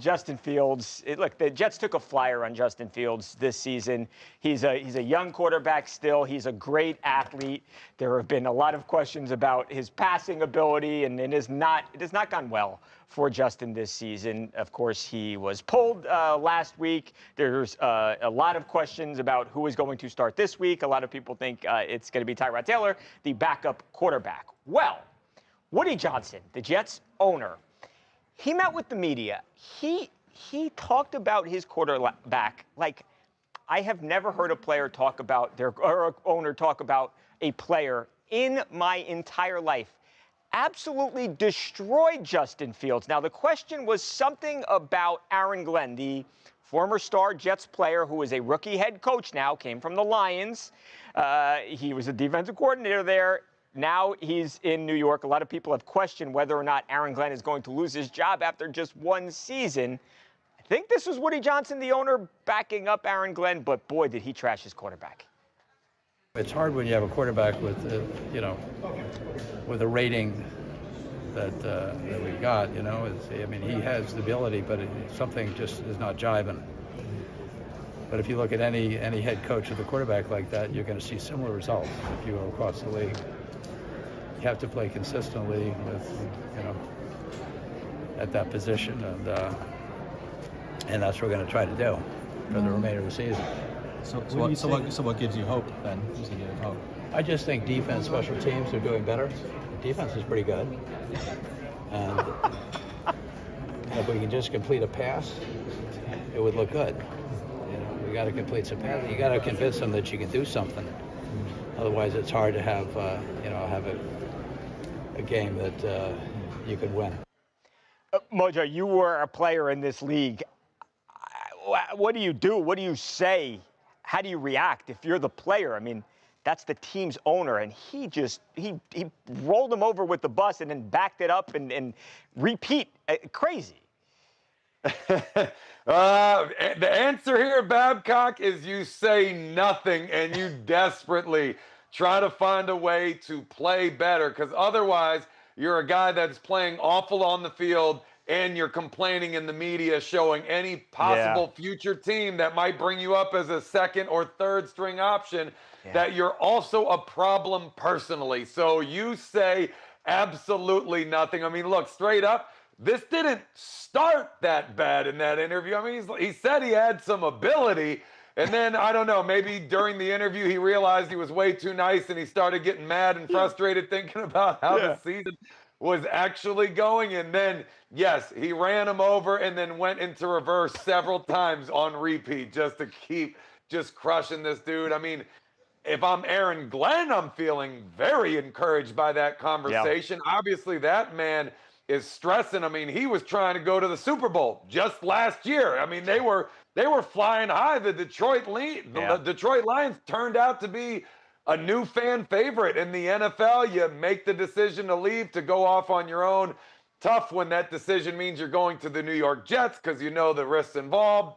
Justin Fields. Look, the Jets took a flyer on Justin Fields this season. He's a young quarterback still. He's a great athlete. There have been a lot of questions about his passing ability, and it has not gone well for Justin this season. Of course, he was pulled last week. There's a lot of questions about who is going to start this week. A lot of people think it's going to be Tyrod Taylor, the backup quarterback. Well, Woody Johnson, the Jets owner, he met with the media. He talked about his quarterback like I have never heard a player talk about or owner talk about a player in my entire life. Absolutely destroyed Justin Fields. Now, the question was something about Aaron Glenn, the former star Jets player who is a rookie head coach now, came from the Lions. He was a defensive coordinator there. Now he's in New York. A lot of people have questioned whether or not Aaron Glenn is going to lose his job after just one season. I think this was Woody Johnson, the owner, backing up Aaron Glenn, but boy, did he trash his quarterback. It's hard when you have a quarterback with, with a rating that we got. I mean, he has the ability, but something just is not jiving. But if you look at any head coach with a quarterback like that, you're going to see similar results if you go across the league. You have to play consistently with, at that position, and that's what we're going to try to do for the remainder of the season. So what gives you hope then? I just think defense, special teams are doing better. The defense is pretty good, and if we can just complete a pass, it would look good. We got to complete some passes. You got to convince them that you can do something. Otherwise, it's hard to have a game that you could win. Mojo, you were a player in this league. What do you do? What do you say? How do you react if you're the player? I mean, that's the team's owner, and he rolled him over with the bus and then backed it up and repeat. Crazy. The answer here, Babcock, is you say nothing and you desperately try to find a way to play better, because otherwise you're a guy that's playing awful on the field and you're complaining in the media, showing any possible future team that might bring you up as a second or third string option that you're also a problem personally. So you say absolutely nothing. I mean, look, straight up, this didn't start that bad in that interview. I mean, he said he had some ability, and then, I don't know, maybe during the interview he realized he was way too nice and he started getting mad and frustrated thinking about how the season was actually going. And then, yes, he ran him over and then went into reverse several times on repeat just to keep just crushing this dude. I mean, if I'm Aaron Glenn, I'm feeling very encouraged by that conversation. Obviously, that man is stressing. I mean, he was trying to go to the Super Bowl just last year. I mean, they were flying high. The Detroit Lions turned out to be a new fan favorite in the NFL. You make the decision to leave, to go off on your own. Tough when that decision means you're going to the New York Jets, because you know the risks involved.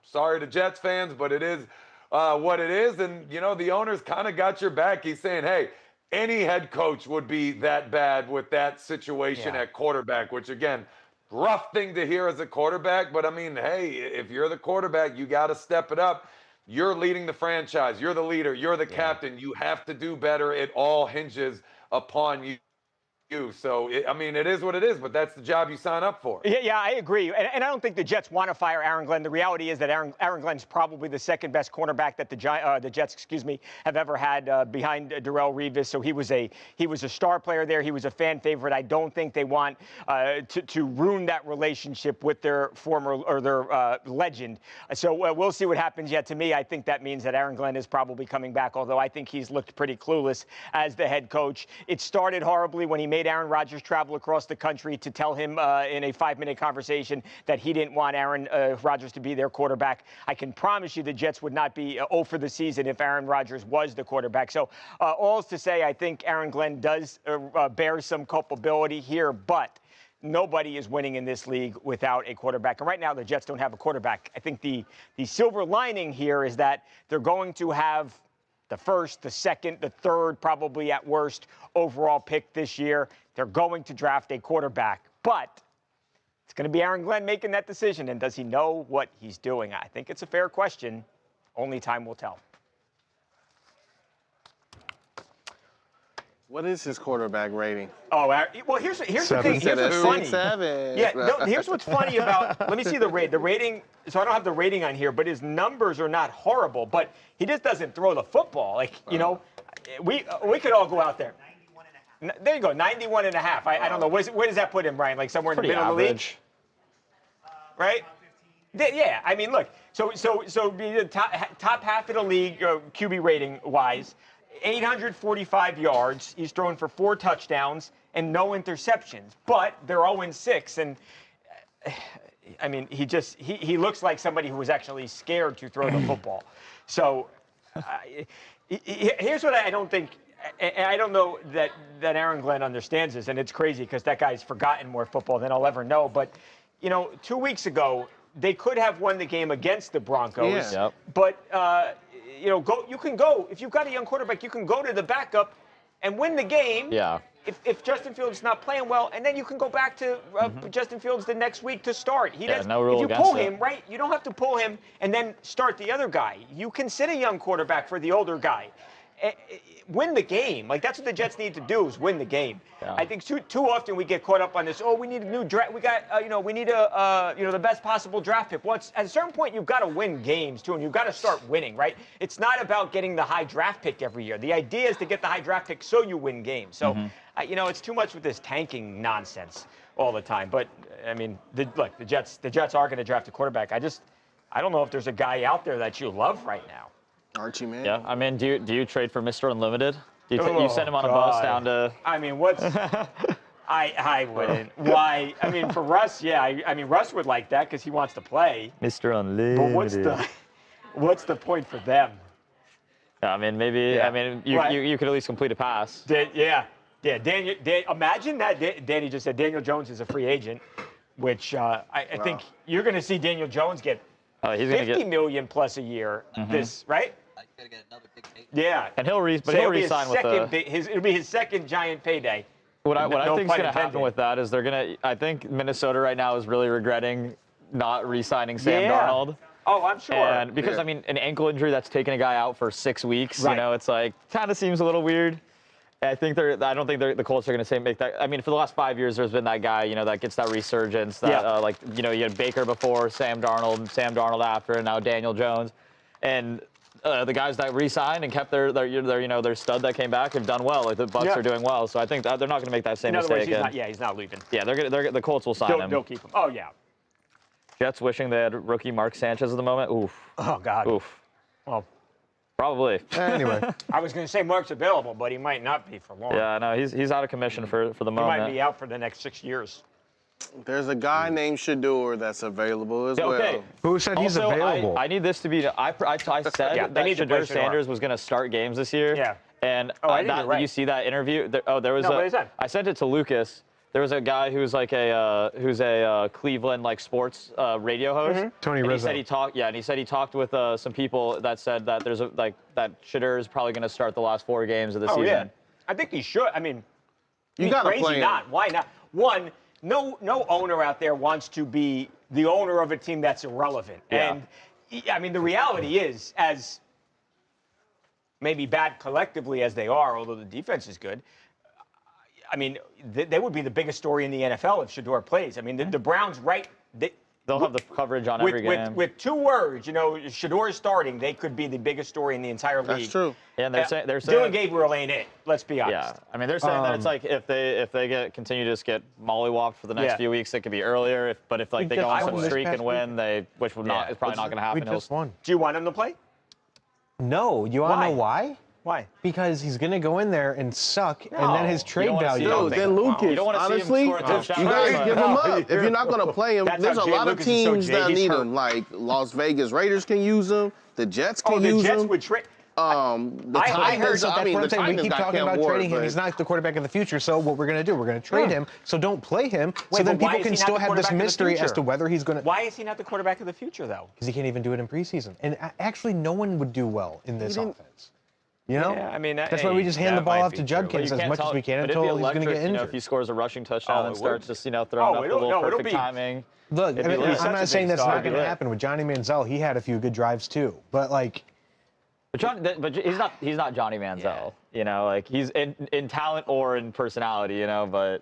Sorry to Jets fans, but it is what it is. And, you know, the owner's kind of got your back. He's saying, hey, any head coach would be that bad with that situation at quarterback, which, again, rough thing to hear as a quarterback. But, I mean, hey, if you're the quarterback, you got to step it up. You're leading the franchise. You're the leader. You're the captain. You have to do better. It all hinges upon you. So, I mean, it is what it is, but that's the job you sign up for. Yeah, I agree. And I don't think the Jets want to fire Aaron Glenn. The reality is that Aaron Glenn's probably the second best cornerback that the Jets, have ever had behind Darrelle Revis. So he was a star player there. He was a fan favorite. I don't think they want to ruin that relationship with their former or their legend. So we'll see what happens. Yeah, to me, I think that means that Aaron Glenn is probably coming back, although I think he's looked pretty clueless as the head coach. It started horribly when he made Aaron Rodgers travel across the country to tell him in a 5-minute conversation that he didn't want Aaron Rodgers to be their quarterback. I can promise you the Jets would not be 0 for the season if Aaron Rodgers was the quarterback. So all is to say, I think Aaron Glenn does bear some culpability here, but nobody is winning in this league without a quarterback. And right now, the Jets don't have a quarterback. I think the silver lining here is that they're going to have the first, the second, the third, probably at worst, overall pick this year. They're going to draft a quarterback. But it's going to be Aaron Glenn making that decision. And does he know what he's doing? I think it's a fair question. Only time will tell. What is his quarterback rating? Oh, well, here's the thing. Here's what's funny. 7. Yeah, no, here's what's funny about. Let me see the rating. So I don't have the rating on here, but his numbers are not horrible. But he just doesn't throw the football. Like, you know, we could all go out there. 91.5. There you go, 91.5. I don't know. Where does that put him, Brian? Like somewhere in the middle of the league? Right? Yeah. I mean, look. So be the top half of the league QB rating wise. 845 yards. He's thrown for 4 touchdowns and no interceptions. But they're 0-6, and I mean, he looks like somebody who was actually scared to throw the football. So here's what I don't think. I don't know that Aaron Glenn understands this, and it's crazy because that guy's forgotten more football than I'll ever know. But you know, 2 weeks ago they could have won the game against the Broncos. Yeah. But you know, you can go if you've got a young quarterback, you can go to the backup and win the game. Yeah. If Justin Fields is not playing well, and then you can go back to Justin Fields the next week to start. No rule if you pull him, right, you don't have to pull him and then start the other guy. You can sit a young quarterback for the older guy. Win the game. Like, that's what the Jets need to do, is win the game. Yeah. I think too often we get caught up on this. Oh, we need a new draft. We got, we need the best possible draft pick. Well, at a certain point, you've got to win games too, and you've got to start winning, right? It's not about getting the high draft pick every year. The idea is to get the high draft pick so you win games. So, it's too much with this tanking nonsense all the time. But I mean, the Jets are going to draft a quarterback. I don't know if there's a guy out there that you love right now. Archie, man. Yeah, I mean, do you trade for Mr. Unlimited? You send him on a bus down to. I mean, what's? I wouldn't. Why? I mean, for Russ, yeah. I mean, Russ would like that because he wants to play. Mr. Unlimited. But what's the point for them? I mean, maybe. Yeah. I mean, you could at least complete a pass. Yeah. Daniel, imagine that. Danny just said Daniel Jones is a free agent, which I think you're going to see Daniel Jones get $50 million plus a year. This right? Gonna get another big payday. Yeah, and he'll re-sign with it'll be his second giant payday. What I think is going to happen with that is I think Minnesota right now is really regretting not re-signing Sam Darnold. Oh, I'm sure. And because I mean, an ankle injury that's taken a guy out for 6 weeks, you know, it's like kind of seems a little weird. I don't think the Colts are going to make that. I mean, for the last 5 years, there's been that guy, you know, that gets that resurgence. That like, you know, you had Baker before, Sam Darnold after, and now Daniel Jones, and the guys that re-signed and kept their stud that came back have done well. Like the Bucs are doing well, so I think they're not going to make that same mistake. He's not leaving. Yeah, the Colts will sign him. They'll keep him. Oh yeah. Jets wishing they had rookie Mark Sanchez at the moment. Oof. Oh God. Oof. Well, probably. Anyway, I was going to say Mark's available, but he might not be for long. Yeah, no, he's out of commission for the moment. He might be out for the next 6 years. There's a guy named Shador that's available as well. Who said he's available? I need this to be. I said that Shador Sanders was going to start games this year. Yeah. And right. you see that interview? There was I sent it to Lucas. There was a guy who's like a Cleveland like sports radio host. Tony Rizzo. He said he talked. Yeah, and he said he talked with some people that said that there's that Shador is probably going to start the last 4 games of the season. Yeah. I think he should. I mean, you got to play him. Not. Why not? One. No owner out there wants to be the owner of a team that's irrelevant. Yeah. And, I mean, the reality is, as maybe bad collectively as they are, although the defense is good, I mean, they would be the biggest story in the NFL if Shador plays. I mean, the Browns, they'll have the coverage on every game. With 2 words, you know, Shador starting, they could be the biggest story in the entire league. That's true. Yeah, and they're saying Dylan Gabriel ain't it. Let's be honest. Yeah, I mean, they're saying that it's like if they continue to just get mollywopped for the next few weeks, it could be earlier. But if like they go on some streak and win, which would not is probably not going to happen. We just won. Do you want him to play? No. You want to know why? Why? Because he's going to go in there and suck, and then his trade value. Dude, then Lucas, honestly, you guys give him up. If you're not going to play him, there's a lot of teams that need him. Like Las Vegas Raiders can use him. The Jets can use him. The Jets would trade. I heard so that's what I'm saying. We keep talking about trading him. He's not the quarterback of the future. So what we're going to do, we're going to trade him. So don't play him. So then people can still have this mystery as to whether he's going to. Why is he not the quarterback of the future, though? Because he can't even do it in preseason. And actually, no one would do well in this offense. You know? Yeah, I mean, that's why we just hand the ball off to Judkins as much as we can until he's going to get injured. You know, if he scores a rushing touchdown and starts just, throwing up the little perfect timing. Look, I'm not saying that's not going to happen with Johnny Manziel. He had a few good drives too, but like. But he's not Johnny Manziel. You know, like he's in talent or in personality. You know, but.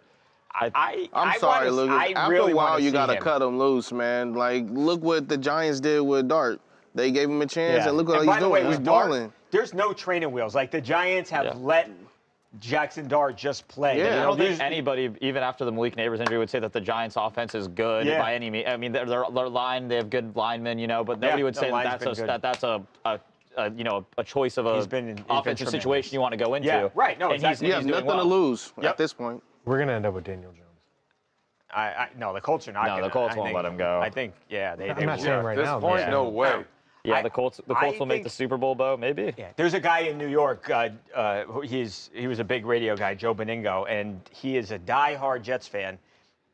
I'm sorry, Lucas. After a while, you got to cut him loose, man. Like, look what the Giants did with Dart. They gave him a chance, and look what he's doing. He's balling. There's no training wheels. Like, the Giants have let Jackson Dart just play. Yeah, I don't think anybody, even after the Malik Neighbors injury, would say that the Giants' offense is good by any means. I mean, their line, they have good linemen, but nobody would say that's a choice of an offensive situation you want to go into. Yeah, right. No, exactly. He has nothing to lose at this point. We're going to end up with Daniel Jones. No, the Colts are not. No, the Colts won't let him go. I think, they I'm not saying right now. At this point, no way. Yeah, the Colts will make the Super Bowl, Bo, maybe. Yeah, there's a guy in New York. He was a big radio guy, Joe Beningo, and he is a diehard Jets fan.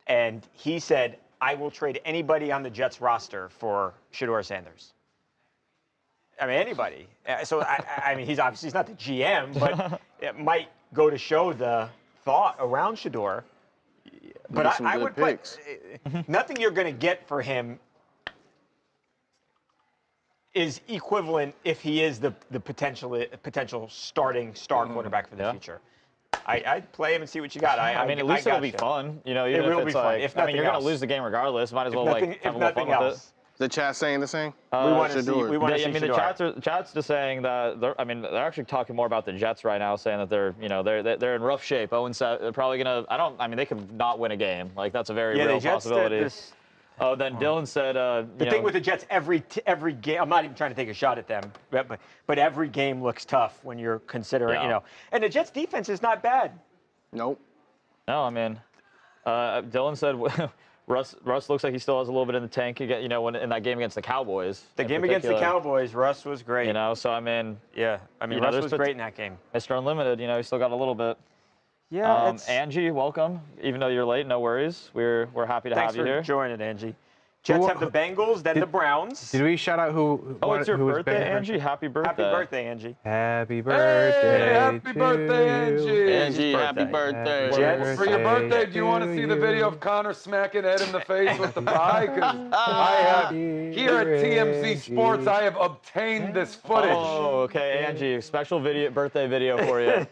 And he said, "I will trade anybody on the Jets roster for Shador Sanders." I mean, anybody. So I mean, he's not the GM, but it might go to show the thought around Shador. But I would put nothing you're going to get for him is equivalent if he is the potential starting star quarterback for the future. I'd play him and see what you got. I mean, at least it'll be fun. Even it will be fun. I mean, you're going to lose the game regardless. Might as well have a little fun with it. The chat saying the same? We want to see. I mean, the chat's just saying that they're actually talking more about the Jets right now, saying that they're in rough shape. 0-7. They're probably gonna. They could not win a game. Like that's a very real possibility. Oh, then Dylan said, the thing with the Jets, every game. I'm not even trying to take a shot at them, but every game looks tough when you're considering, And the Jets' defense is not bad. Nope. No, I mean, Dylan said Russ looks like he still has a little bit in the tank. When in that game against the Cowboys. The game against the Cowboys, Russ was great. So I mean, Russ was great in that game. Mr. Unlimited, he still got a little bit. Yeah. Angie, welcome. Even though you're late, no worries. We're happy to have you here. Thanks for joining, Angie. Jets have the Bengals, then the Browns. Did we shout out who? It's your birthday, Angie. Happy birthday. Happy birthday, Angie. Happy birthday. Hey, happy birthday, Angie. Angie, happy birthday. Jets, for your birthday, do you want to see the video of Connor smacking Ed in the face with the pie? Because I have, here at TMZ Sports, I have obtained this footage. Oh, okay, Angie. Special birthday video for you.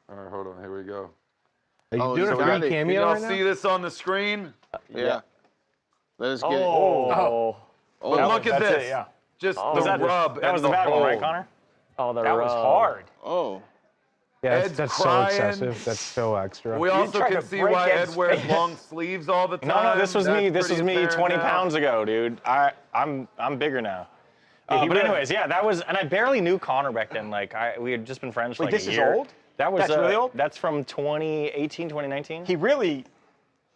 All right, hold on. Here we go. Are you doing a free cameo y'all right now? see this on the screen? Yeah. Let's get it. But look at this. Just the rub. That was the bad one, right, Connor? Oh, that was hard. Oh. Yeah, Ed's that's crying. so excessive. That's so extra. We also can see why Ed wears long sleeves all the time. No, this was me. This was me 20 now. pounds ago, dude. I'm bigger now. But anyways, that was, and I barely knew Connor back then. We had just been friends for like a year. This is old? That was That's really old? That's from 2018, 2019. He really.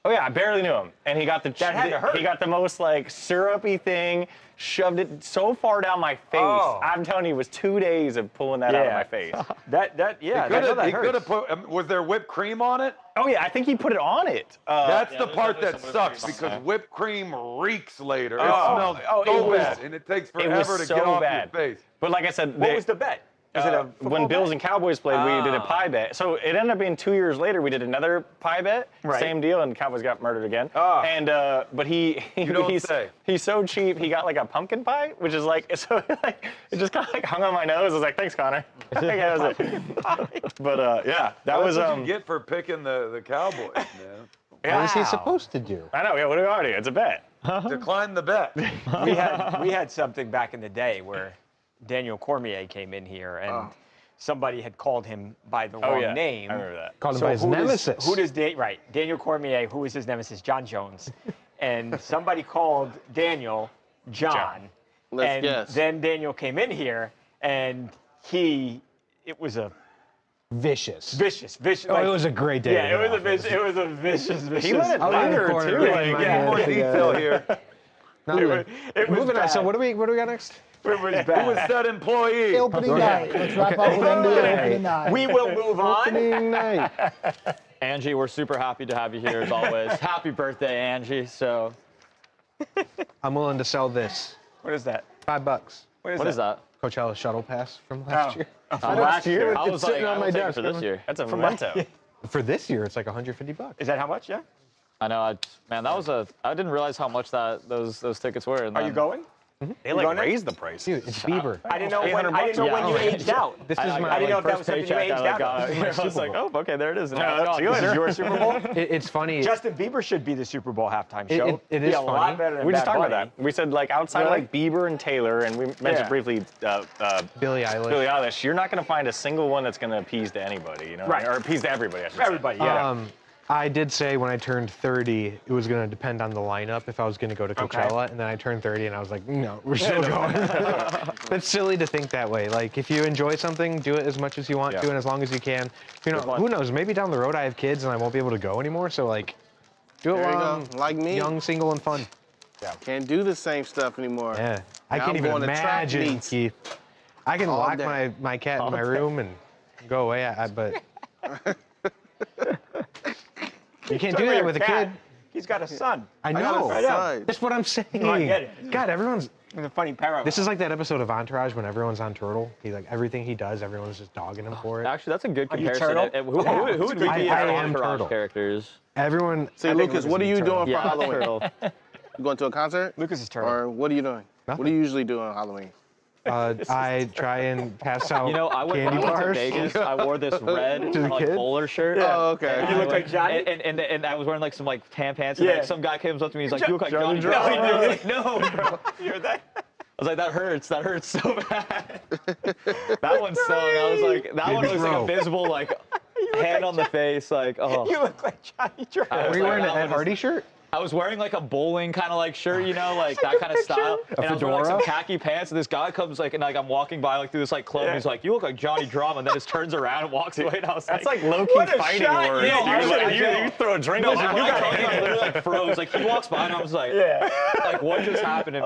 Oh yeah, I barely knew him, and he got the That had to hurt. he got the most syrupy thing, shoved it so far down my face. Oh. I'm telling you, it was 2 days of pulling that out of my face. He could have put. Was there whipped cream on it? Oh yeah, I think he put it on it. That's the part that sucks because whipped cream reeks later. It smells so bad, and it takes forever to get off your face. But like I said, What was the bet? Is it a when Bills and Cowboys played, we did a pie bet. So it ended up being 2 years later. We did another pie bet, same deal, and Cowboys got murdered again. And but he's so cheap. He got a pumpkin pie, which is it just kind of hung on my nose. I was like, thanks, Connor. But that was what you get for picking the Cowboys, man. What is he supposed to do? I know. Yeah, what do I do? It's a bet. Decline the bet. We had something back in the day where Daniel Cormier came in here and somebody had called him by the wrong name. I remember that. Called him by his nemesis. Daniel Cormier, who is his nemesis? John Jones. And somebody called Daniel John. Let's guess. Then Daniel came in here and it was a vicious. Oh, it was a great day. Yeah, it was a vicious. He let it linger too. More detail here. It was Moving on. So what do we got next? It was bad. Who was that employee? Opening night. Let's wrap up with NBA opening night. We will move on. Opening night. Angie, we're super happy to have you here as always. Happy birthday, Angie. So I'm willing to sell this. What is that? $5. What is that? Coachella shuttle pass from last year. Last year? I was sitting on my desk for this year. That's a memento. For this year, it's like $150. Is that how much? Yeah. I know. Man, that was I didn't realize how much those tickets were. And Are you going? They raised the price. Dude, it's Bieber. I didn't know when you aged out. This is my I didn't know if that was first something you paycheck. aged out. I was like, oh, okay, there it is. See you later. This is your Super Bowl? It's funny. Justin Bieber should be the Super Bowl halftime show. It is a lot funny. better than We just Bad talked about Bunny. that. We said outside Bieber and Taylor, and we mentioned briefly Billie Eilish. Billie Eilish. You're not going to find a single one that's going to appease to anybody, you know? Right. Or appease to everybody, I should say. Everybody, yeah. I did say when I turned 30, it was going to depend on the lineup if I was going to go to Coachella, and then I turned 30 and I was like, no, we're still going. It's silly to think that way. If you enjoy something, do it as much as you want to and as long as you can. Who knows? Maybe down the road I have kids and I won't be able to go anymore. So do it while I'm like me, young, single, and fun. Yeah. Can't do the same stuff anymore. Yeah, I can't even imagine, Keith. I can lock my cat in my room and go away, but. You can't do that with a kid. He's got a son. I know. That's what I'm saying. No, I get it. God, everyone's. It's a funny parallel. This is like that episode of Entourage when everyone's on Turtle. Everything he does, everyone's just dogging him for it. Actually, that's a good Are you comparison. Turtle? Who would be I our am Entourage Turtle. characters? Everyone. Say, Lucas, what are you doing for Halloween? Turtle. You going to a concert? Lucas is Turtle. Or what are you doing? Nothing. What do you usually do on Halloween? I try and pass out I went candy to bars. Vegas. I wore this red bowler shirt. Oh, okay. You look like Johnny? And I was wearing some tan pants. And some guy came up to me. He's like, "You look like Johnny." No, he I was like, "No, bro." You're that. I was like, that hurts so bad. That one stung. I was like, that one was like a visible hand on the face. Oh. You look like Johnny Drake. Were you wearing an Ed Hardy shirt? I was wearing like a bowling kind of like shirt, you know, like that kind of style. And I was wearing like some khaki pants, and this guy comes like, and like I'm walking by like through this like club, and he's like, "You look like Johnny Drama," and then just turns around and walks away. And I was That's like, low key fighting words. Yeah, you throw a drink no, on you got him. I literally like froze. Like he walks by, and I was like, like what just happened?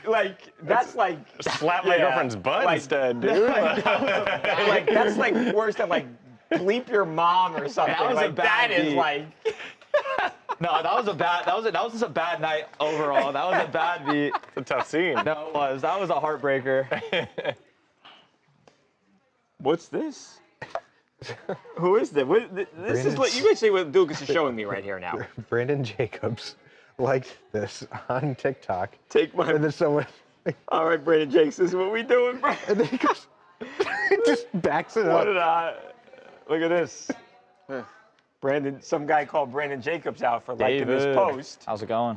Like that's like slap my girlfriend's butt instead, dude. Like that's like worse than like bleep your mom or something. That was like a bad that beat. is like. No, that was just a bad night overall. That was a bad beat. It's a tough scene. No, it was. That was a heartbreaker. What's this? Who is this? This is what you guys see what Lucas is showing me right here now. Brandon Jacobs liked this on TikTok. Take my. And then someone. All right, Brandon Jakes, this is what we doing, bro. And then he goes, just backs it up. What did look at this. Brandon, some guy called Brandon Jacobs out for liking this post. How's it going?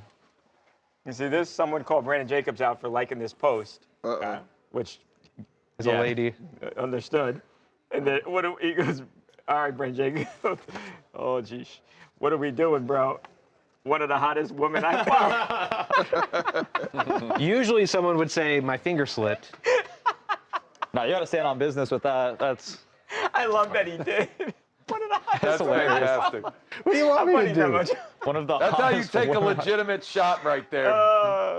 You see this? Someone called Brandon Jacobs out for liking this post, which is a lady. Understood. And then he goes, all right, Brandon Jacobs. Oh, geez. What are we doing, bro? One of the hottest women I found. Usually someone would say, my finger slipped. No, you got to stand on business with that. That's. I love that he did. One of the hottest. That's fantastic. What do you want me to do? One of the That's how you take a legitimate shot right there.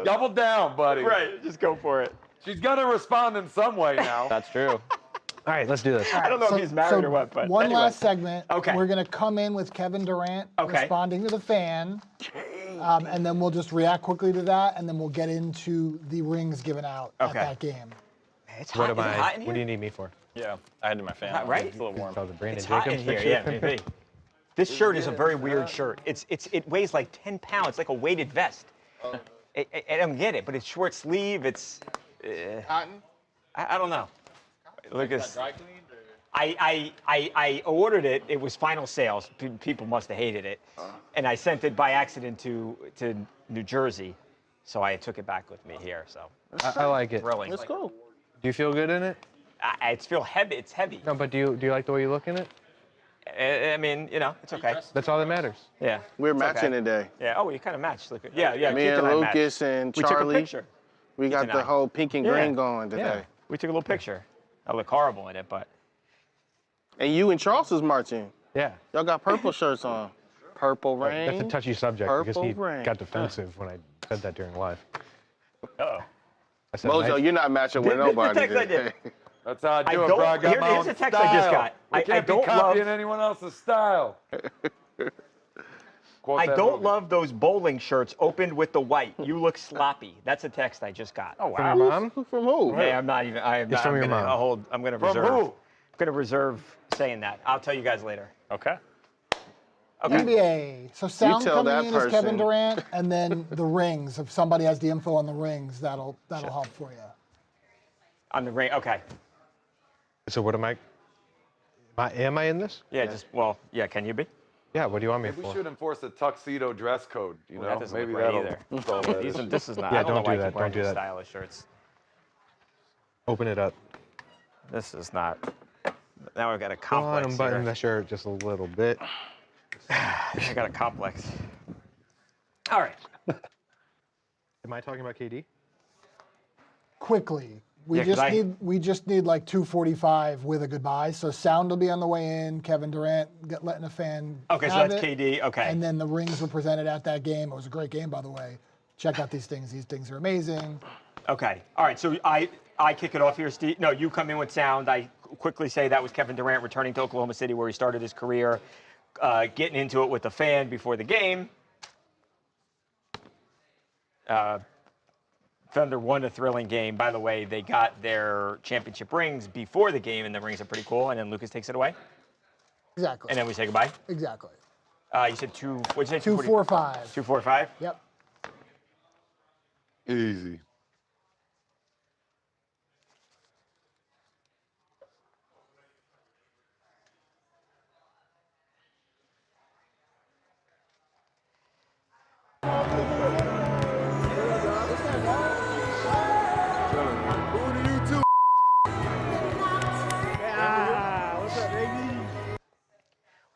Double down, buddy. Right, just go for it. She's gonna respond in some way now. That's true. All right, let's do this. I don't know if he's married or what, but one anyway. last segment. Okay. We're gonna come in with Kevin Durant responding to the fan, and then we'll just react quickly to that, and then we'll get into the rings given out at that game. It's hot. Is it hot in here? What do you need me for? Yeah, I had to my fan. Right? It's a little warm. It's hot in here, yeah, maybe. This shirt is a very weird shirt. It weighs like 10 pounds. It's like a weighted vest. I don't get it, but it's short sleeve. It's Cotton? I don't know. Look at this. I ordered it. It was final sales. People must have hated it, and I sent it by accident to New Jersey, so I took it back with me here. So I like it. Thrilling. That's cool. Do you feel good in it? It's feel heavy. It's heavy. No, but do you like the way you look in it? I mean, you know, it's okay. That's all that matters. Yeah. We're matching today. Yeah. Oh, you kind of matched. Look. Yeah. Me Keith and I Lucas matched. and We took a Charlie. picture. We got the whole pink and green going today. Yeah. We took a little picture. I look horrible in it, but. And you and Charles was marching. Yeah. Y'all got purple shirts on. Purple rain. That's a touchy subject because he rain. got defensive when I said that during live. Uh-oh. I said, Mojo, you're not matching with nobody. The text I did. That's how I do it, bro. I got my own Here's a text style. I just got. I can't be copying anyone else's style. I don't love those bowling shirts opened with the white. You look sloppy. That's a text I just got. Oh wow. From your mom? From who? Hey, I'm not even. It's from your mom. I'm gonna From reserve. who? I'm gonna reserve saying that. I'll tell you guys later. Okay. Okay. NBA. So sound tell coming that in is Kevin person. Durant, and then the rings. If somebody has the info on the rings, that'll help for you. On the ring. Okay. So what am I in this? Yeah. Yeah. Can you be? Yeah. What do you want me Maybe for? we should enforce a tuxedo dress code. You know, That doesn't maybe look right that'll. either. That's all that is. This is not. Yeah, I don't don't know why do I that, keep wearing don't do these that. stylish shirts. Open it up. This is not. Now I've got a Come on, complex unbutton here. the shirt just a little bit. I got a complex. All right. Am I talking about KD? Quickly. We Yeah, 'cause we just need like 2:45 with a goodbye. So sound will be on the way in. Kevin Durant letting a fan. Okay, so have that's it. KD. Okay. And then the rings were presented at that game. It was a great game, by the way. Check out these things. These things are amazing. Okay. All right. So I kick it off here, Steve. No, you come in with sound. I quickly say that was Kevin Durant returning to Oklahoma City, where he started his career, getting into it with the fan before the game. Thunder won a thrilling game. By the way, they got their championship rings before the game, and the rings are pretty cool. And then Lucas takes it away. Exactly. And then we say goodbye. Exactly. You said two. What'd you say? 2:45. 2:45. Yep. Easy.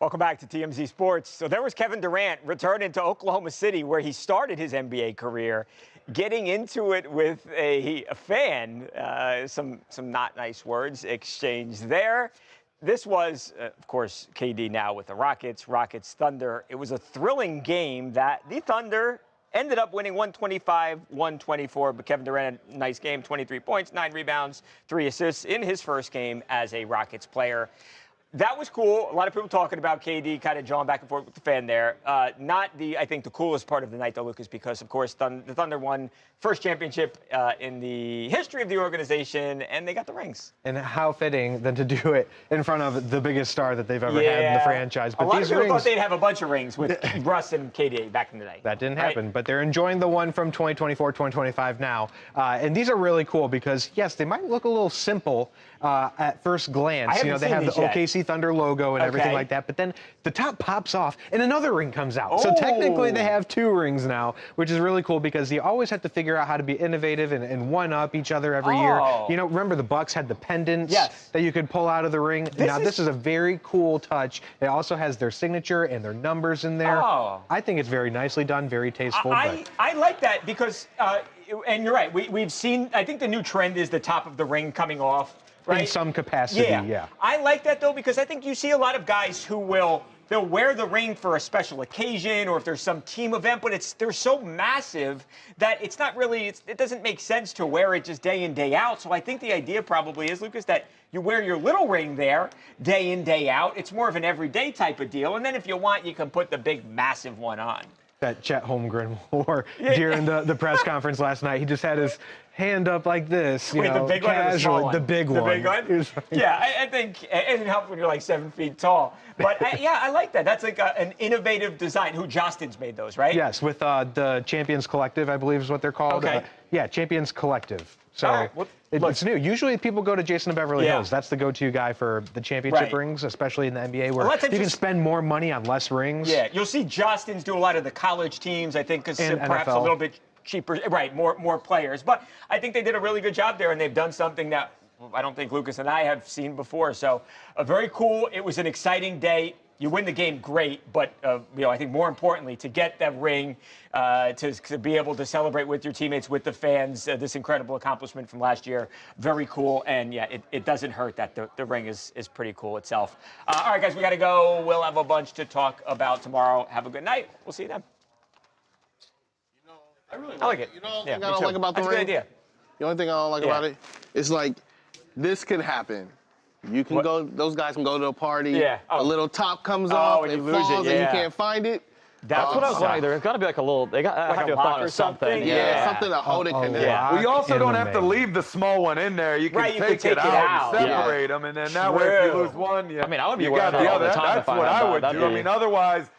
Welcome back to TMZ Sports. So there was Kevin Durant returning to Oklahoma City, where he started his NBA career, getting into it with a fan. Some not nice words exchanged there. This was, of course, KD now with the Rockets, Thunder. It was a thrilling game that the Thunder ended up winning 125-124, but Kevin Durant, a nice game, 23 points, 9 rebounds, 3 assists in his first game as a Rockets player. That was cool. A lot of people talking about KD kind of jawing back and forth with the fan there. Not I think the coolest part of the night, though, Lucas, because, of course, the Thunder won first championship in the history of the organization, and they got the rings. And how fitting than to do it in front of the biggest star that they've ever had in the franchise. But a lot of people thought they'd have a bunch of rings with Russ and KD back in the day. That didn't happen, but they're enjoying the one from 2024, 2025 now. And these are really cool because, yes, they might look a little simple at first glance. You know, they have the OKC Thunder logo and everything like that, but then the top pops off and another ring comes out. So technically they have 2 rings now, which is really cool because you always have to figure out how to be innovative and one-up each other every year. You know, remember the Bucks had the pendants that you could pull out of the ring? This is a very cool touch. It also has their signature and their numbers in there. I think it's very nicely done, very tasteful. I like that because, and you're right, we've seen, I think the new trend is the top of the ring coming off. Right? In some capacity, yeah. I like that, though, because I think you see a lot of guys who they'll wear the ring for a special occasion or if there's some team event, but they're so massive that it's not really, it doesn't make sense to wear it just day in, day out. So I think the idea probably is, Lucas, that you wear your little ring there day in, day out. It's more of an everyday type of deal. And then if you want, you can put the big, massive one on. That Chet Holmgren wore during the press conference last night. He just had his hand up like this, you know, the big one or the small one? The big one. The big one? Yeah, I think it helps when you're like 7 feet tall. But yeah, I like that. That's like an innovative design. Who Justin's made those, right? Yes, with the Champions Collective, I believe is what they're called. Okay. Yeah, Champions Collective. So it's new. Usually people go to Jason of Beverly Hills. That's the go-to guy for the championship rings, especially in the NBA, where you can spend more money on less rings. Yeah, you'll see Justin's do a lot of the college teams, I think, because perhaps a little bit cheaper, more players. But I think they did a really good job there, and they've done something that I don't think Lucas and I have seen before. So very cool. It was an exciting day. You win the game, great, but I think more importantly, to get that ring, to be able to celebrate with your teammates, with the fans, this incredible accomplishment from last year, very cool. And yeah, it doesn't hurt that the ring is pretty cool itself. All right, guys, we got to go. We'll have a bunch to talk about tomorrow. Have a good night. We'll see you then. I like it. You know the thing I don't like about the ring? That's a good idea. The only thing I don't like about it is like this could happen. You can go; those guys can go to a party. Yeah. A little top comes off, and it you lose falls, it, and you can't find it. That's what I was wondering. There's got to be like a little. They got like have to a have thought lock or of something. Yeah, something to hold it connected. Well, you also don't have to leave the small one in there. You can take it out, separate them, and then that way if you lose one, I mean, I would be you wearing got the that all other. the time. That's what I would do. I mean, otherwise,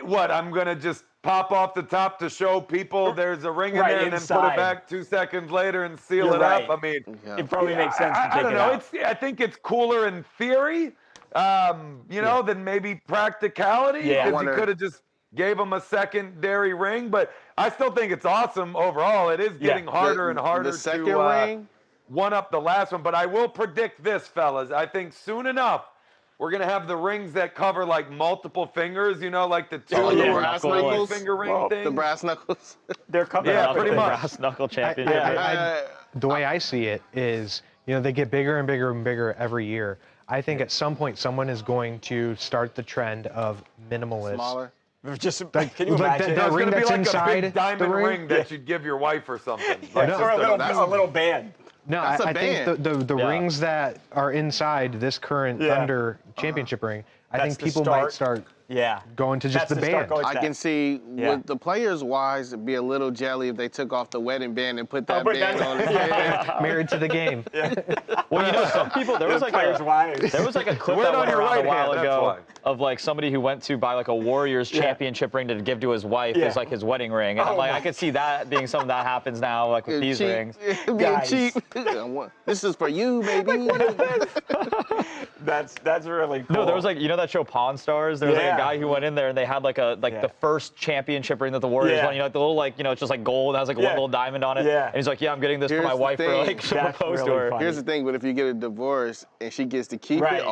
what? I'm gonna just pop off the top to show people there's a ring in there, and then put it back 2 seconds later and seal it up. I mean, it probably makes sense to take I don't know. I think it's cooler in theory, than maybe practicality. Because you could have just gave them a secondary ring, but I still think it's awesome overall. It is getting harder and harder to one up the last one. But I will predict this, fellas. I think soon enough, we're going to have the rings that cover like multiple fingers, like the brass knuckles finger ring thing. The brass knuckles. They're coming out pretty much. Brass knuckle champion. The way I see it is, they get bigger and bigger and bigger every year. I think at some point someone is going to start the trend of minimalist. Smaller. Just can you imagine? That ring that's like inside a big diamond ring that you'd give your wife or something. Or a little band. No, I think the rings that are inside this current Thunder championship ring, I think people might start going to just the band. I can see with the players' wise, it'd be a little jelly if they took off the wedding band and put that band on his head. Married to the game. Well, some people, there was like a clip that went around a while ago of like somebody who went to buy like a Warriors championship ring to give to his wife as like his wedding ring. And I'm like, I could see that being something that happens now, like with these rings. Being cheap. This is for you, baby. That's really cool. No, there was like, you know that show Pawn Stars? There was like a guy who went in there and they had like the first championship ring that the Warriors won. You know, like the little it's just like gold and has like one little diamond on it. Yeah. And he's like, yeah, I'm getting this for my wife for like to propose to her. Here's the thing, but if you get a divorce and she gets to keep it,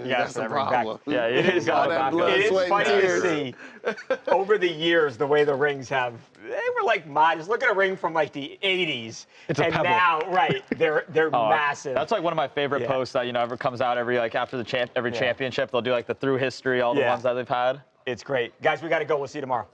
that's the problem. Yeah, it is. It is funny to see over the years the way the rings have. They were like modest. Look at a ring from like the 80s. It's a and pebble. now, they're massive. That's like one of my favorite posts that ever comes out every after the championship. They'll do like the through history, all the ones that they've had. It's great, guys. We got to go. We'll see you tomorrow.